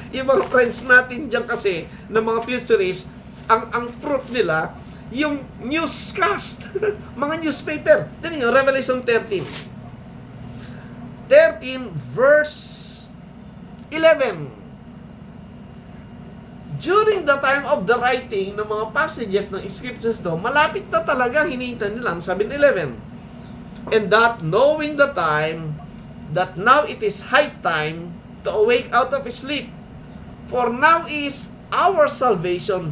Yung mga friends natin dyan kasi, ng mga futurists, ang proof nila, yung newscast, mga newspaper. Tignan nyo, Revelation 13. 13 verse 11. During the time of the writing ng mga passages ng scriptures do, malapit na talaga hinihintay nila, sabi ng 11. And that knowing the time, that now it is high time to awake out of sleep. For now is our salvation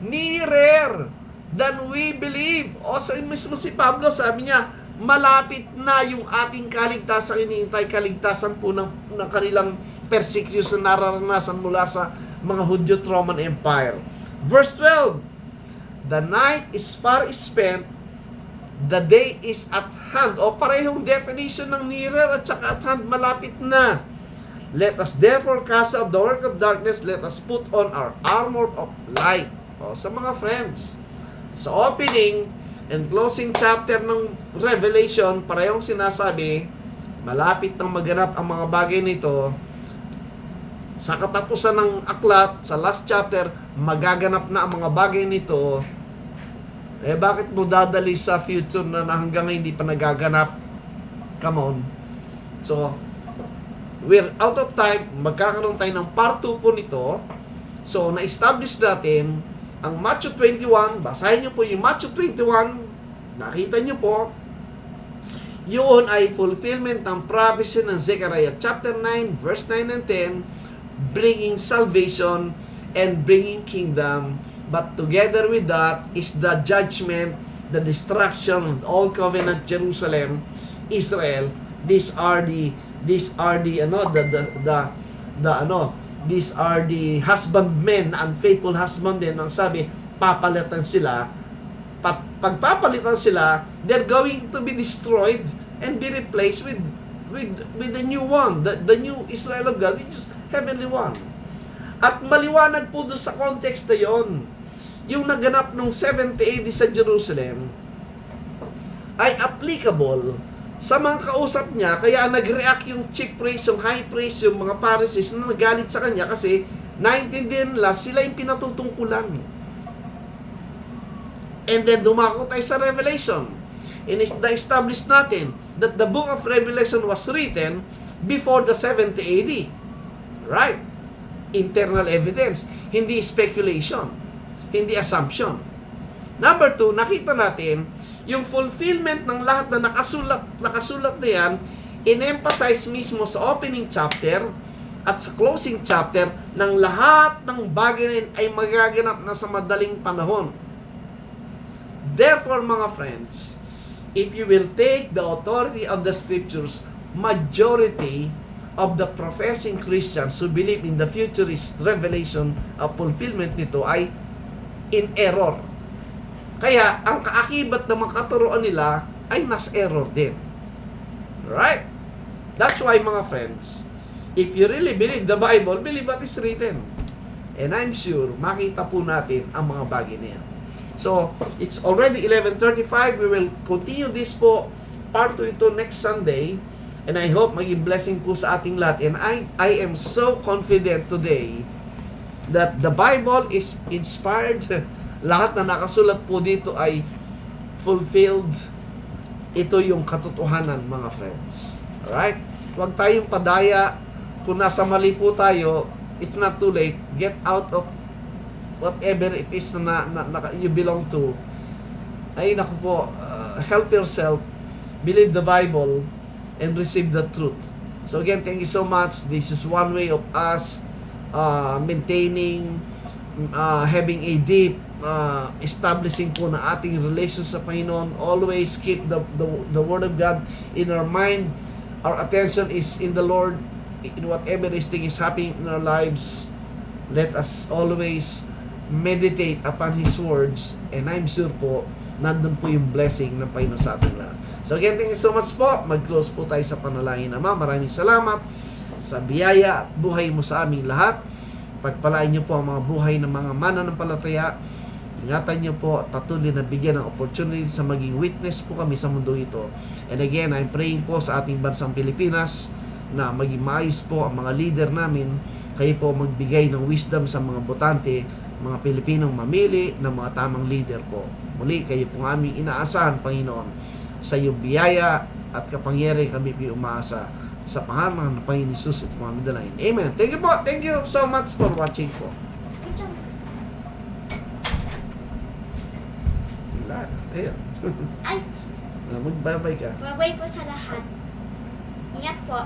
nearer than we believe. O sa mismo si Pablo, sabi niya, malapit na yung ating kaligtasan, hinihintay kaligtasan po ng kanilang persecution na nararanasan mula sa mga Hudyo at Roman Empire. Verse 12, the night is far spent, the day is at hand. O parehong definition ng nearer at saka at hand, malapit na. Let us therefore cast off the work of darkness, let us put on our armor of light. O sa mga friends, sa opening and closing chapter ng Revelation, parehong sinasabi, malapit nang maganap ang mga bagay nito. Sa katapusan ng aklat, sa last chapter, magaganap na ang mga bagay nito. Eh, bakit mo dadali sa future na hanggang ngayon hindi pa nagaganap? Come on. So, we're out of time. Magkakaroon tayo ng part 2 po nito. So, na-establish natin ang Matthew 21, basahin nyo po yung Matthew 21, nakita nyo po, yun ay fulfillment ng prophecy ng Zechariah chapter 9, verse 9 and 10, bringing salvation and bringing kingdom, but together with that is the judgment, the destruction of all covenant Jerusalem, Israel. These are the these are the husbandmen, unfaithful husbandmen, ang sabi, papalitan sila. Pagpapalitan sila, they're going to be destroyed and be replaced with the new one, the new Israel of God, which is heavenly one. At maliwanag po doon sa context na yon, yung naganap nung 70 AD sa Jerusalem, ay applicable sa mga kausap niya, kaya nag-react yung chief priest, yung high priest, yung mga Pharisees na nagalit sa kanya kasi naintindihan nila sila yung pinatutungkulan. And then dumako tayo sa Revelation. And na-establish natin that the book of Revelation was written before the 70 AD. Right? Internal evidence. Hindi speculation. Hindi assumption. Number 2, nakita natin yung fulfillment ng lahat na nakasulat na yan, in-emphasize mismo sa opening chapter at sa closing chapter ng lahat ng bagay na yun ay magaganap na sa madaling panahon. Therefore, mga friends, if you will take the authority of the scriptures, majority of the professing Christians who believe in the futurist revelation of fulfillment nito ay in error. Kaya, ang kaakibat ng mga katuruan nila ay nas error din. Right? That's why, mga friends, if you really believe the Bible, believe what is written. And I'm sure, makita po natin ang mga bagay na yan. So, it's already 11:35. We will continue this po, part 2 ito next Sunday. And I hope maging blessing po sa ating lahat. And I am so confident today that the Bible is inspired. Lahat na nakasulat po dito ay fulfilled. Ito yung katotohanan, mga friends. Alright? Huwag tayong padaya. Kung nasa mali po tayo, it's not too late. Get out of whatever it is na you belong to. Ay, naku po, help yourself. Believe the Bible and receive the truth. So again, thank you so much. This is one way of us maintaining, having a deep establishing po na ating relation sa Panginoon. Always keep the Word of God in our mind. Our attention is in the Lord. In whatever this thing is happening in our lives, let us always meditate upon His words, and I'm sure po, nandun po yung blessing ng Panginoon sa ating lahat. So again, thank you so much po. Mag-close po tayo sa panalangin. Ama, maraming salamat sa biyaya at buhay mo sa aming lahat. Pagpalain niyo po ang mga buhay ng mga mananampalataya. Ingatan niyo po, patuloy na bigyan ng opportunity sa maging witness po kami sa mundo ito. And again, I'm praying po sa ating bansang Pilipinas na maging maayos po ang mga leader namin. Kayo po magbigay ng wisdom sa mga botante, mga Pilipinong mamili ng mga tamang leader po. Muli, kayo po aming inaasahan, Panginoon. Sa iyong biyaya at kapangyarihan kami po umaasa. Sa pangalan ng Panginoon Jesus at mga midalain. Amen. Thank you po. Thank you so much for watching po. Wala. Ayun. Ay, Mag-bye-bye ka. babay po sa lahat. Ingat po.